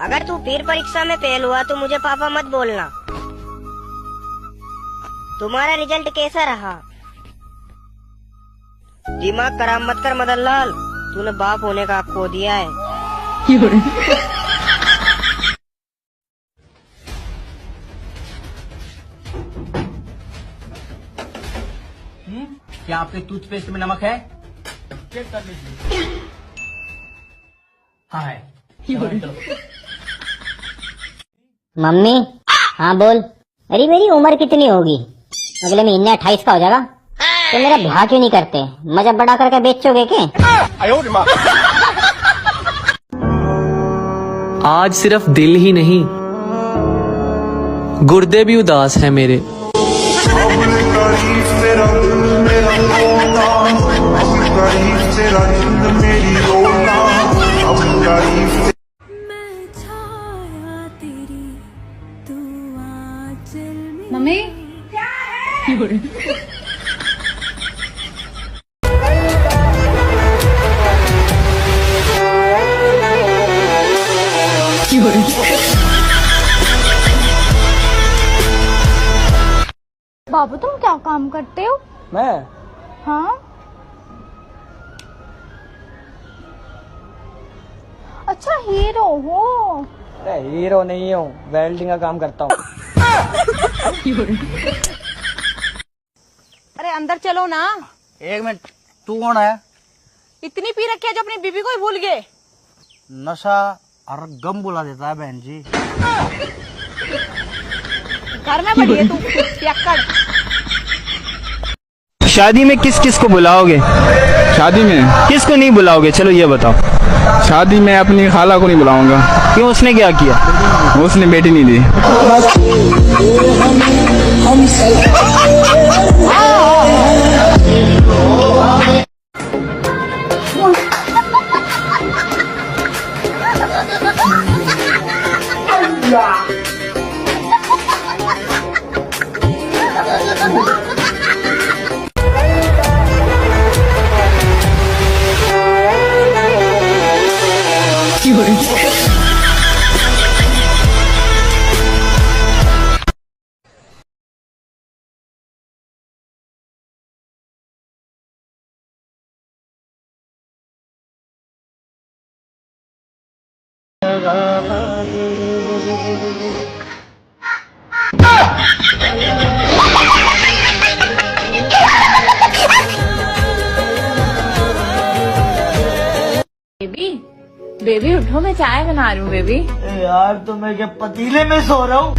अगर तू फिर परीक्षा में फेल हुआ तो मुझे पापा मत बोलना। तुम्हारा रिजल्ट कैसा रहा? दिमाग खराब मत कर मदन लाल, तूने बाप होने का हक खो दिया है। आपके टूथपेस्ट में नमक है? चेक कर लीजिए। हाँ है। मम्मी, हाँ बोल। अरे मेरी उम्र कितनी होगी? अगले महीने 28 का हो जाएगा। तो मेरा ब्याह क्यों नहीं करते? मजा बड़ा करके बेचोगे क्या? आज सिर्फ दिल ही नहीं, गुर्दे भी उदास हैं मेरे। मम्मी बाबू तुम क्या काम करते हो? मैं? हाँ। अच्छा हीरो हो? अरे हीरो नहीं हूँ, वेल्डिंग का काम करता हूँ। अरे अंदर चलो ना। 1 मिनट, तू कौन है? इतनी पी रखी है जो अपनी बीबी को ही भूल गए। नशा और गम बुला देता है बहन जी। घर में पड़ी है तू पियक्कड़। शादी में किस किस को बुलाओगे? शादी में किसको नहीं बुलाओगे? चलो ये बताओ। शादी में अपनी खाला को नहीं बुलाऊंगा। क्यों, उसने क्या किया? उसने बेटी नहीं दी। बेबी बेबी उठो, मैं चाय बना रही हूँ। बेबी यार तो मैं क्या पतीले में सो रहा हूँ?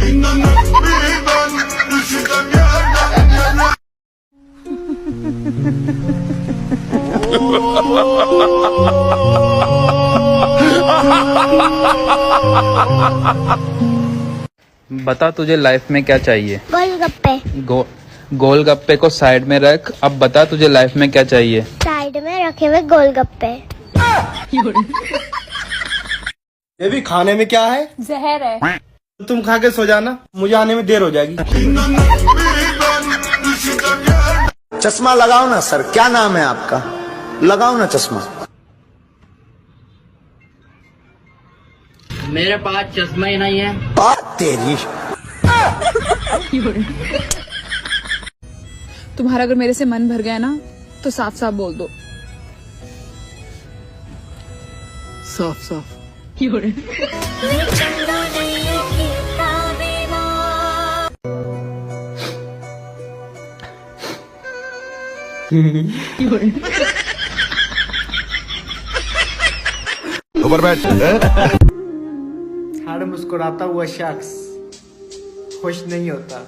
बता तुझे लाइफ में क्या चाहिए? गोलगप्पे। गोलगप्पे को साइड में रख। अब बता तुझे लाइफ में क्या चाहिए? साइड में रखे हुए गोलगप्पे। ये भी खाने में क्या है? जहर है। तुम खा के सो जाना, मुझे आने में देर हो जाएगी। चश्मा लगाओ ना सर, क्या नाम है आपका? लगाओ ना चश्मा। मेरे पास चश्मा ही नहीं है। बात तेरी। तुम्हारा अगर मेरे से मन भर गया ना तो साफ साफ बोल दो। साफ साफ। ऊपर बैठ। हर मुस्कुराता हुआ शख्स खुश नहीं होता।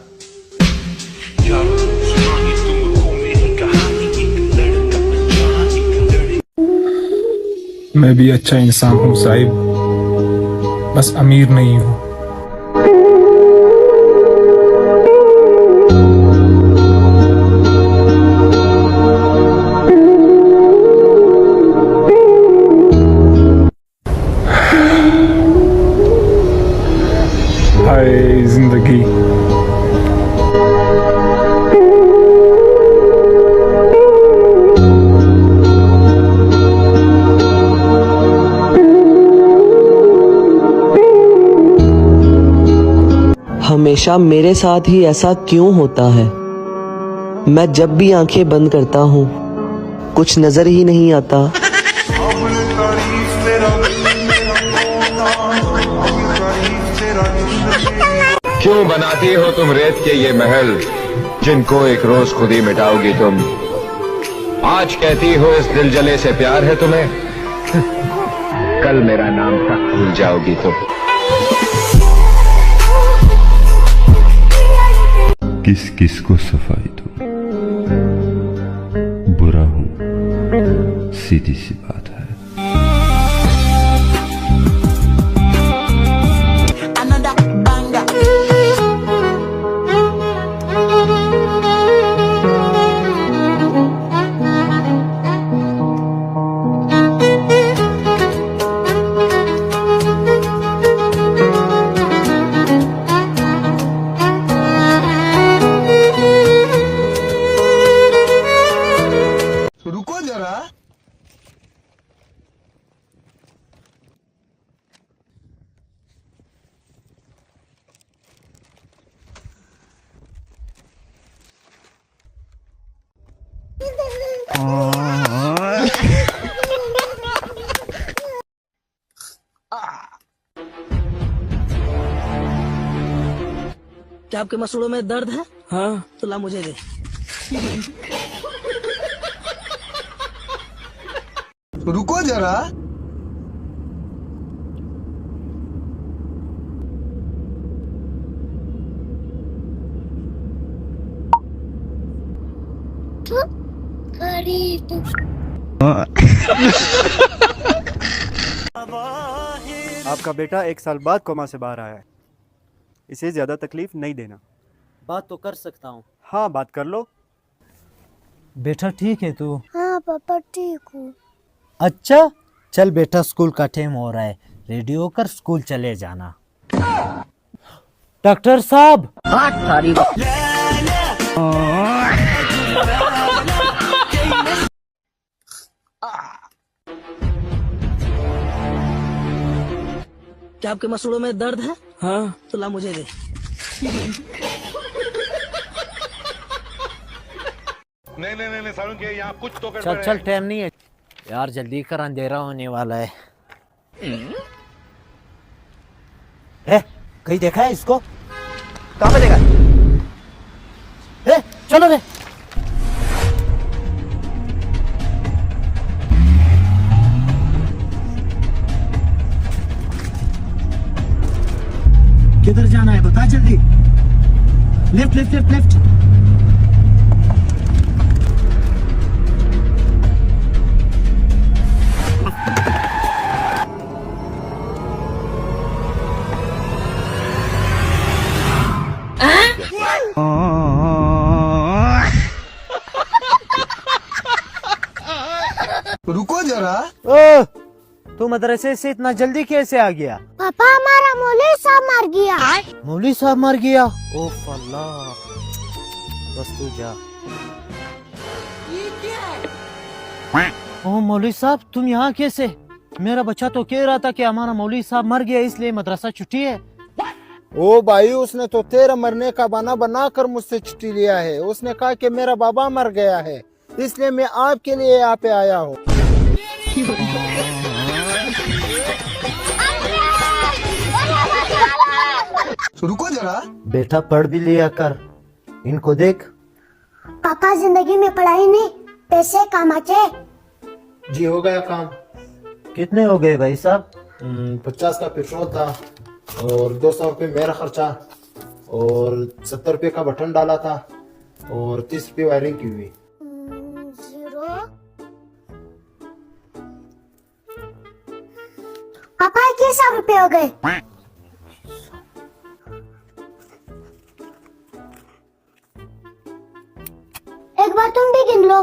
मैं भी अच्छा इंसान हूँ साहिब, बस अमीर नहीं हूँ। हाय जिंदगी। हमेशा मेरे साथ ही ऐसा क्यों होता है? मैं जब भी आंखें बंद करता हूँ कुछ नजर ही नहीं आता। क्यों बनाती हो तुम रेत के ये महल, जिनको एक रोज खुद ही मिटाओगी तुम? आज कहती हो इस दिल जले से प्यार है तुम्हें, कल मेरा नाम तक भूल जाओगी तुम। किस किस को सफाई दूं, बुरा हूं, सीधी सी बात है। रुको जरा। क्या आपके मसूड़ों में दर्द है? हाँ। तो ला मुझे दे। रुको जरा। आपका बेटा 1 साल बाद कोमा से बाहर आया है। इसे ज्यादा तकलीफ नहीं देना। बात तो कर सकता हूँ। हाँ, बात कर लो। बेटा ठीक है तू? हाँ पापा ठीक हूँ। अच्छा चल बेटा, स्कूल का टाइम हो रहा है, रेडी होकर स्कूल चले जाना। डॉक्टर साहब। क्या आपके मसूड़ों में दर्द है? हाँ। तो ला मुझे दे। नहीं सारुण के यहाँ कुछ तो चल चल, टाइम नहीं है यार, जल्दी कर, अंधेरा होने वाला है। कहीं देखा है इसको? कहाँ पे देखा? चलो रे। किधर जाना है बता जल्दी। Left left left left. रुको जरा। तू मदरसे से इतना जल्दी कैसे आ गया? पापा हमारा मौलवी साहब मर गया। मौलवी साहब मर गया? ओफ अल्लाह, बस तू जा। ओ मौलवी साहब, तुम यहाँ कैसे? मेरा बच्चा तो कह रहा था कि हमारा मौलवी साहब मर गया, इसलिए मदरसा छुट्टी है। ओ भाई, उसने तो तेरा मरने का बहाना बनाकर मुझसे छुट्टी लिया है। उसने कहा कि मेरा बाबा मर गया है, इसलिए मैं आपके लिए यहाँ पे आया हूँ। रुको जरा। बेटा पढ़ भी लिया कर, इनको देख। पापा जिंदगी में पढ़ाई नहीं, पैसे कमाचे। जी हो गया काम। कितने हो गए भाई साहब? 50 का पेट्रोल था और 200 रुपये मेरा खर्चा और 70 रुपये का बटन डाला था और 30 रुपये वायरिंग की हुई। 0। पापा 21 रुपये हो गए। एक बार तुम भी गिन लो।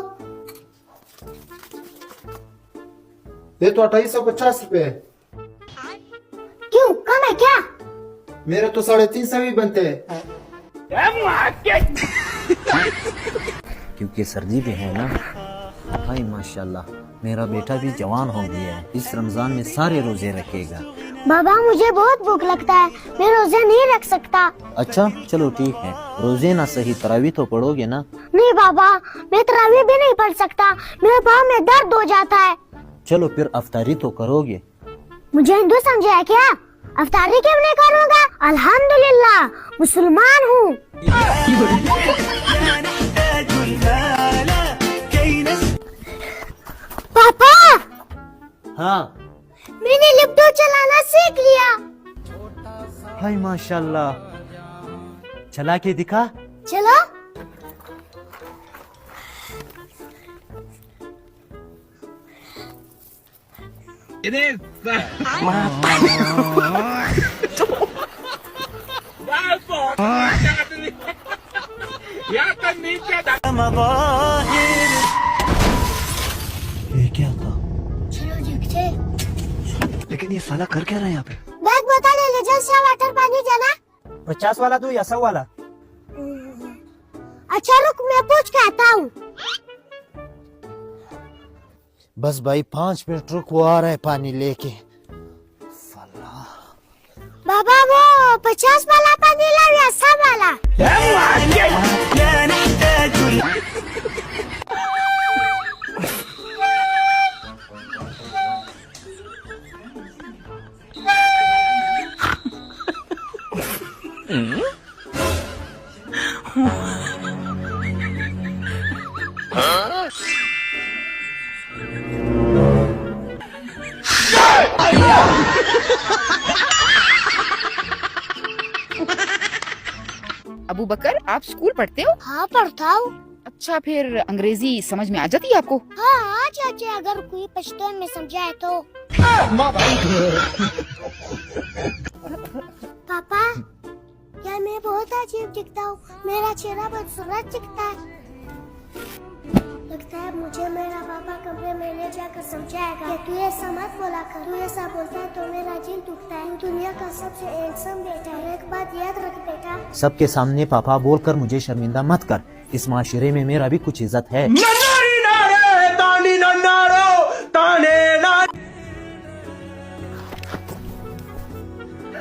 ये तो 2850 रुपये है। क्यों, कम है क्या? मेरे तो 350 भी बनते हैं। क्योंकि सर्दी भी है ना। भाई माशाल्लाह, मेरा बेटा भी जवान हो गया है, इस रमजान में सारे रोजे रखेगा। बाबा मुझे बहुत भूख लगता है, मैं रोजे नहीं रख सकता। अच्छा चलो ठीक है, रोजे ना सही तरावी तो पढ़ोगे ना? नहीं बाबा, मैं तरावी भी नहीं पढ़ सकता, मेरे पाँव में दर्द हो जाता है। चलो फिर अफ्तारी तो करोगे? मुझे हिंदू समझा क्या? अफ्तारी क्यों नहीं करूँगा? अल्हम्दुलिल्लाह मुसलमान हूँ। पापा हाँ मैंने लैपटॉप चलाना सीख लिया। हाय माशाल्लाह, चला के दिखा। चलो। ये क्या था? चलो देखते। लेकिन ये साला कर क्या रहा है यहाँ पे? बैग बता ले जल्द से वाटर पानी जाना। 50 वाला दूं या 100 वाला? अच्छा रुक मैं पूछ के आता हूँ। बस भाई 5 मिनट रुक, वो आ रहा है पानी लेके। बाबा वो 50 वाला पानी लाओ या 100 वाला? अबू बकर, आप स्कूल पढ़ते हो? हाँ पढ़ता हूँ। अच्छा, फिर अंग्रेजी समझ में आ जाती है आपको? हाँ आ जाती है, अगर कोई पश्तो में समझाए तो। पापा क्या मैं बहुत अजीब दिखता हूँ? मेरा चेहरा बदसूरत दिखता है। लगता है मुझे मेरा पापा कमरे में ले जाकर समझाएगा कि तू ऐसा मत बोला कर, तू ऐसा बोलता है तो मेरा दिल टूटता है। तू दुनिया का सबसे हैंडसम बेटा है। एक बात याद रख बेटा। सबके सामने पापा बोलकर मुझे शर्मिंदा मत कर। इस माशरे में मेरा भी कुछ इज्जत है।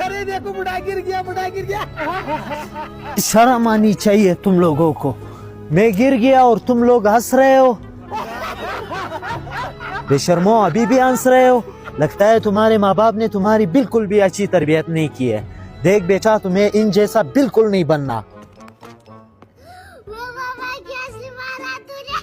अरे देखो बुढ़ा गिर गया। शर्म आनी चाहिए तुम लोगों को। मैं गिर गया और तुम लोग हंस रहे हो। बेशर्मो अभी भी हंस रहे हो। लगता है तुम्हारे माँ बाप ने तुम्हारी बिल्कुल भी अच्छी तरबियत नहीं की है। देख बेटा, तुम्हें इन जैसा बिल्कुल नहीं बनना। वो बाबा कैसे मारा तुझे?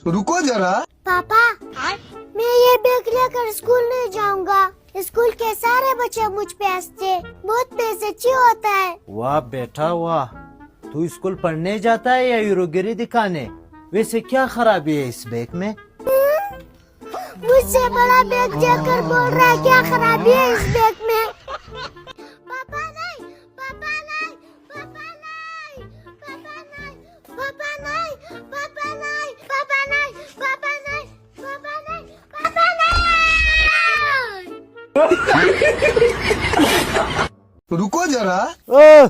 रुको जरा। पापा मैं ये बैग लेकर स्कूल नहीं जाऊंगा। स्कूल के सारे बच्चे मुझ पे हंसते, बहुत बेइज्जती होता है। वाह बेटा वाह, तू स्कूल पढ़ने जाता है या हीरोगिरी दिखाने? वैसे क्या खराबी है इस बैग में? मुझसे बड़ा बैग देकर बोल रहा है क्या खराबी है इस बैग में? पापा नहीं, पापा नहीं, पापा नहीं, पापा नहीं, पापा नहीं, पापा नहीं, पापा नहीं, पापा नहीं, पापा नहीं, पापा नहीं। रुको जरा। ओ,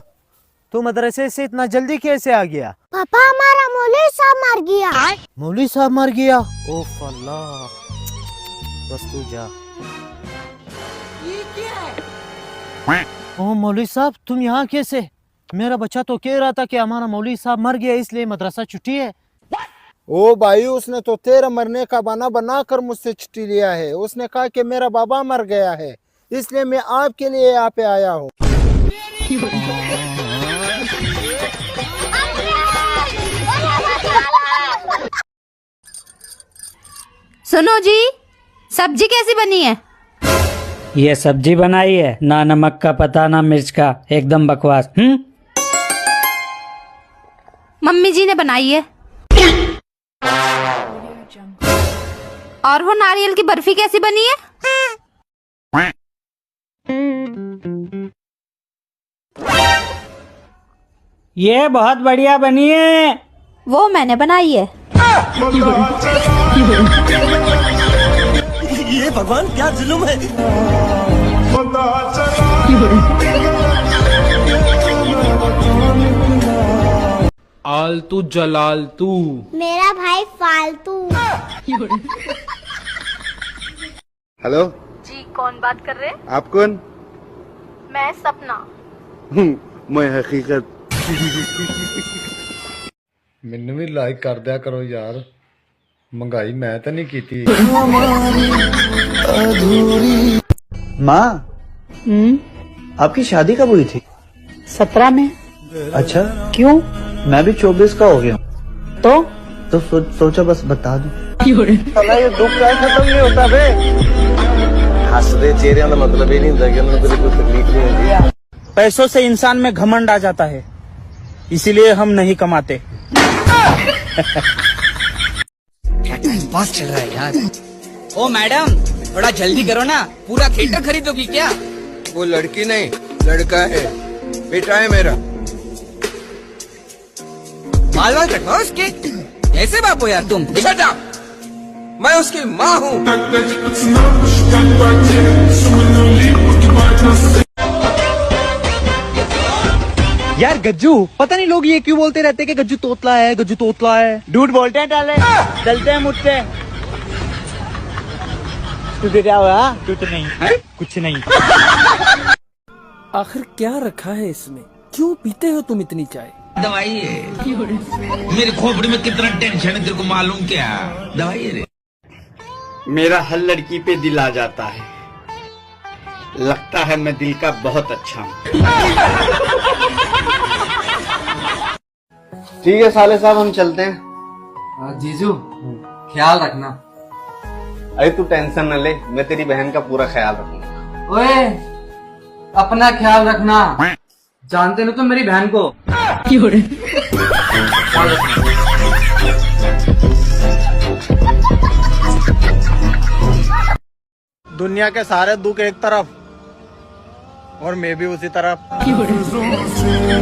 तू मदरसे से इतना जल्दी कैसे आ गया? पापा हमारा मौलवी साहब मर गया। मौलवी साहब मर गया? ओफ अल्लाह, बस तू जा। ये क्या है? ओ मौलवी साहब, तुम यहाँ कैसे? मेरा बच्चा तो कह रहा था कि हमारा मौलवी साहब मर गया इसलिए मदरसा छुट्टी है। ओ भाई, उसने तो तेरा मरने का बहाना बनाकर मुझसे छुट्टी लिया है। उसने कहा कि मेरा बाबा मर गया है, इसलिए मैं आपके लिए यहाँ पे आया हूँ। सुनो जी, सब्जी कैसी बनी है? ये सब्जी बनाई है ना नमक का पता ना मिर्च का, एकदम बकवास। मम्मी जी ने बनाई है। और वो नारियल की बर्फी कैसी बनी है? ये बहुत बढ़िया बनी है। वो मैंने बनाई है। ये भगवान क्या जुल्म है। आलतू जलालतू। मेरा भाई फालतू। हेलो जी, कौन बात कर रहे हैं? आप कौन? मैं सपना। मैं हकीकत। ਮੈਨੂੰ ਵੀ ਲਾइक कर दिया करो यार, महंगाई मैं तो नहीं की थी। माँ, आपकी शादी कब हुई थी? 17 में। अच्छा, क्यों? मैं भी 24 का हो गया हूँ। तो सोचा बस बता दूं। साला ये दुख का खत्म नहीं होता बे। हंसदे चेहरे का मतलब ये नहीं होता कि उन्हें कोई तकलीफ नहीं होती। पैसों से इंसान में घमंड आ जाता है, इसीलिए हम नहीं कमाते। पास चल रहा है यार। ओ मैडम, थोड़ा जल्दी करो ना, पूरा थिएटर खरीदोगी क्या? वो लड़की नहीं, लड़का है, बेटा है मेरा। बाल बाल कटवाओ उसके। ऐसे बाप हो यार तुम? निकल जाओ। मैं उसकी माँ हूँ। यार गज्जू, पता नहीं लोग ये क्यों बोलते रहते कि गज्जू तोतला है, गज्जू तोतला है। झूठ बोलते हैं डाले, चलते हैं मुझसे। तुझे क्या हुआ? कुछ नहीं है? कुछ नहीं। आखिर क्या रखा है इसमें? क्यों पीते हो तुम इतनी चाय? दवाई है। मेरी खोपड़ी में कितना टेंशन है तेरे को मालूम क्या? दवाई है रे। मेरा हर लड़की पे दिल आ जाता है, लगता है मैं दिल का बहुत अच्छा हूँ। ठीक है साले साहब, हम चलते हैं। जीजू ख्याल रखना। अरे तू टेंशन न ले, मैं तेरी बहन का पूरा ख्याल रखूंगा। ओए, अपना ख्याल रखना। जानते ना तुम मेरी बहन को। दुनिया के सारे दुख एक तरफ और मैं भी उसी तरफ।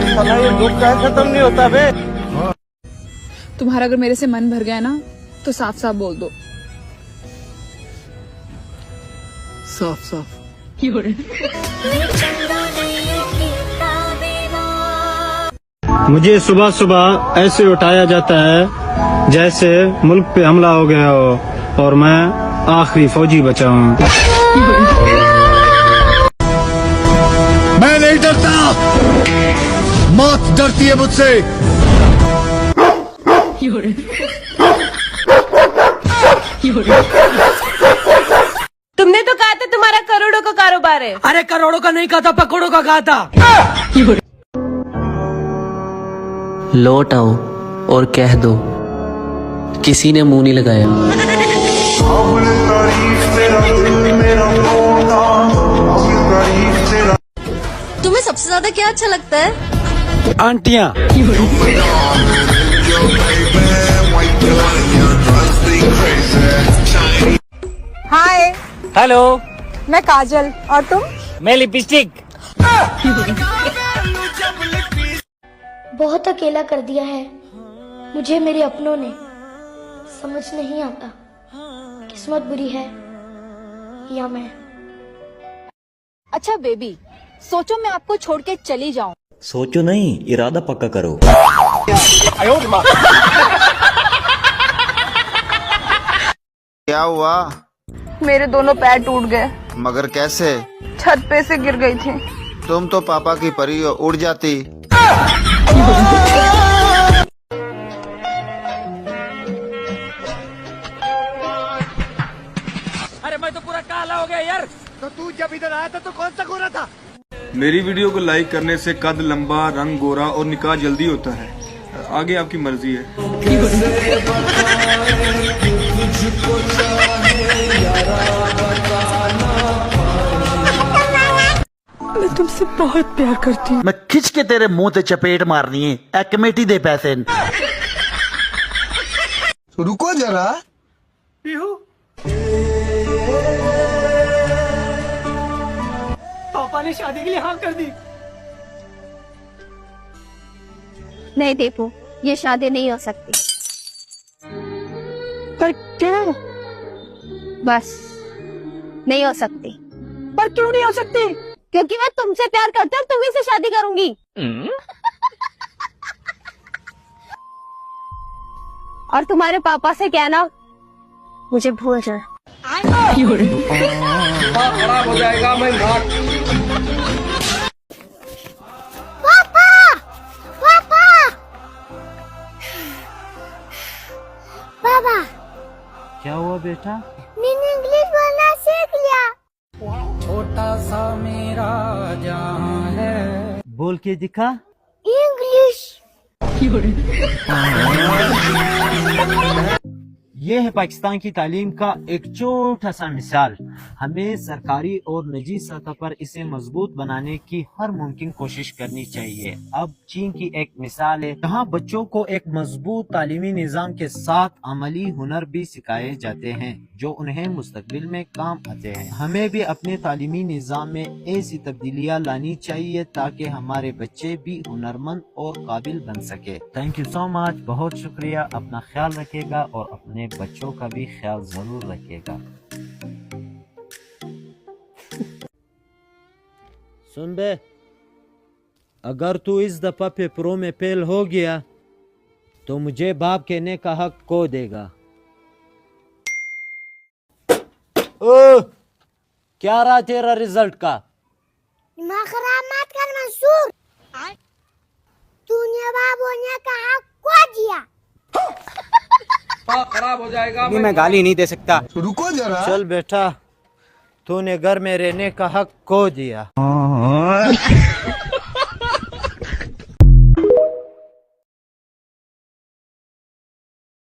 साला ये दुख का खत्म नहीं होता बे। तुम्हारा अगर मेरे से मन भर गया ना तो साफ साफ बोल दो। साफ साफ। मुझे सुबह सुबह ऐसे उठाया जाता है जैसे मुल्क पे हमला हो गया हो और मैं आखिरी फौजी बचा हूँ। मैं नहीं डरता, मौत डरती है मुझसे। तुमने तो कहा था तुम्हारा करोड़ों का कारोबार है। अरे करोड़ों का नहीं कहा था, पकड़ों का कहा था। लौट आओ और कह दो किसी ने मुंह नहीं लगाया। तुम्हें सबसे ज्यादा क्या अच्छा लगता है? आंटियाँ। हाय। हेलो, मैं काजल, और तुम? मैं लिपस्टिक। बहुत अकेला कर दिया है मुझे मेरे अपनों ने। समझ नहीं आता किस्मत बुरी है या मैं। अच्छा बेबी, सोचो मैं आपको छोड़ के चली जाऊं। सोचो नहीं, इरादा पक्का करो। क्या हुआ? मेरे दोनों पैर टूट गए। मगर कैसे? छत पे से गिर गई थी। तुम तो पापा की परी हो, उड़ जाती। अरे मैं तो पूरा काला हो गया यार। तो तू जब इधर आया था तो कौन सा गोरा था? मेरी वीडियो को लाइक करने से कद लंबा, रंग गोरा और निकाह जल्दी होता है। आगे आपकी मर्जी है। मैं तुमसे बहुत प्यार करती हूँ। मैं खिंच के तेरे मुंह ते चपेट मारनी है। ए कमेटी दे पैसे। रुको जरा। पापा ने शादी के लिए हाँ कर दी। नहीं देखो, ये शादी नहीं हो सकती। पर क्यों? बस नहीं हो सकती। पर क्यों नहीं हो सकती? क्योंकि मैं तुमसे प्यार करती हूँ, तुम्ही से शादी करूंगी। और तुम्हारे पापा से कहना मुझे भूल जाए। खराब हो जाएगा। मैं पापा, पापा, पापा। क्या हुआ बेटा? मैंने इंग्लिश बोलना सीख लिया। छोटा सा मेरा जहां है। बोल बोल के दिखा। इंग्लिश। ये है पाकिस्तान की तालीम का एक छोटा सा मिसाल। हमें सरकारी और निजी सतह पर इसे मजबूत बनाने की हर मुमकिन कोशिश करनी चाहिए। अब चीन की एक मिसाल है जहाँ बच्चों को एक मजबूत तालीमी निज़ाम के साथ अमली हुनर भी सिखाए जाते हैं जो उन्हें मुस्तकबिल में काम आते हैं। हमें भी अपने तालीमी निज़ाम में ऐसी तब्दीलियाँ लानी चाहिए ताकि हमारे बच्चे भी हुनरमंद और काबिल बन सके। थैंक यू सो मच, बहुत शुक्रिया। अपना ख्याल रखिएगा और अपने बच्चों का भी ख्याल जरूर रखिएगा। सुन बे, अगर तू इस दफा पेपरों में फेल हो गया तो मुझे बाप कहने का हक को देगा। ओ, क्या रहा तेरा रिजल्ट का? दिमाग खराब मत कर मंसूर। तूने बाप होने का हक को दिया। खराब हो जाएगा। मैं गाली नहीं दे सकता। रुको जरा। चल बेटा, तूने घर में रहने का हक को दिया।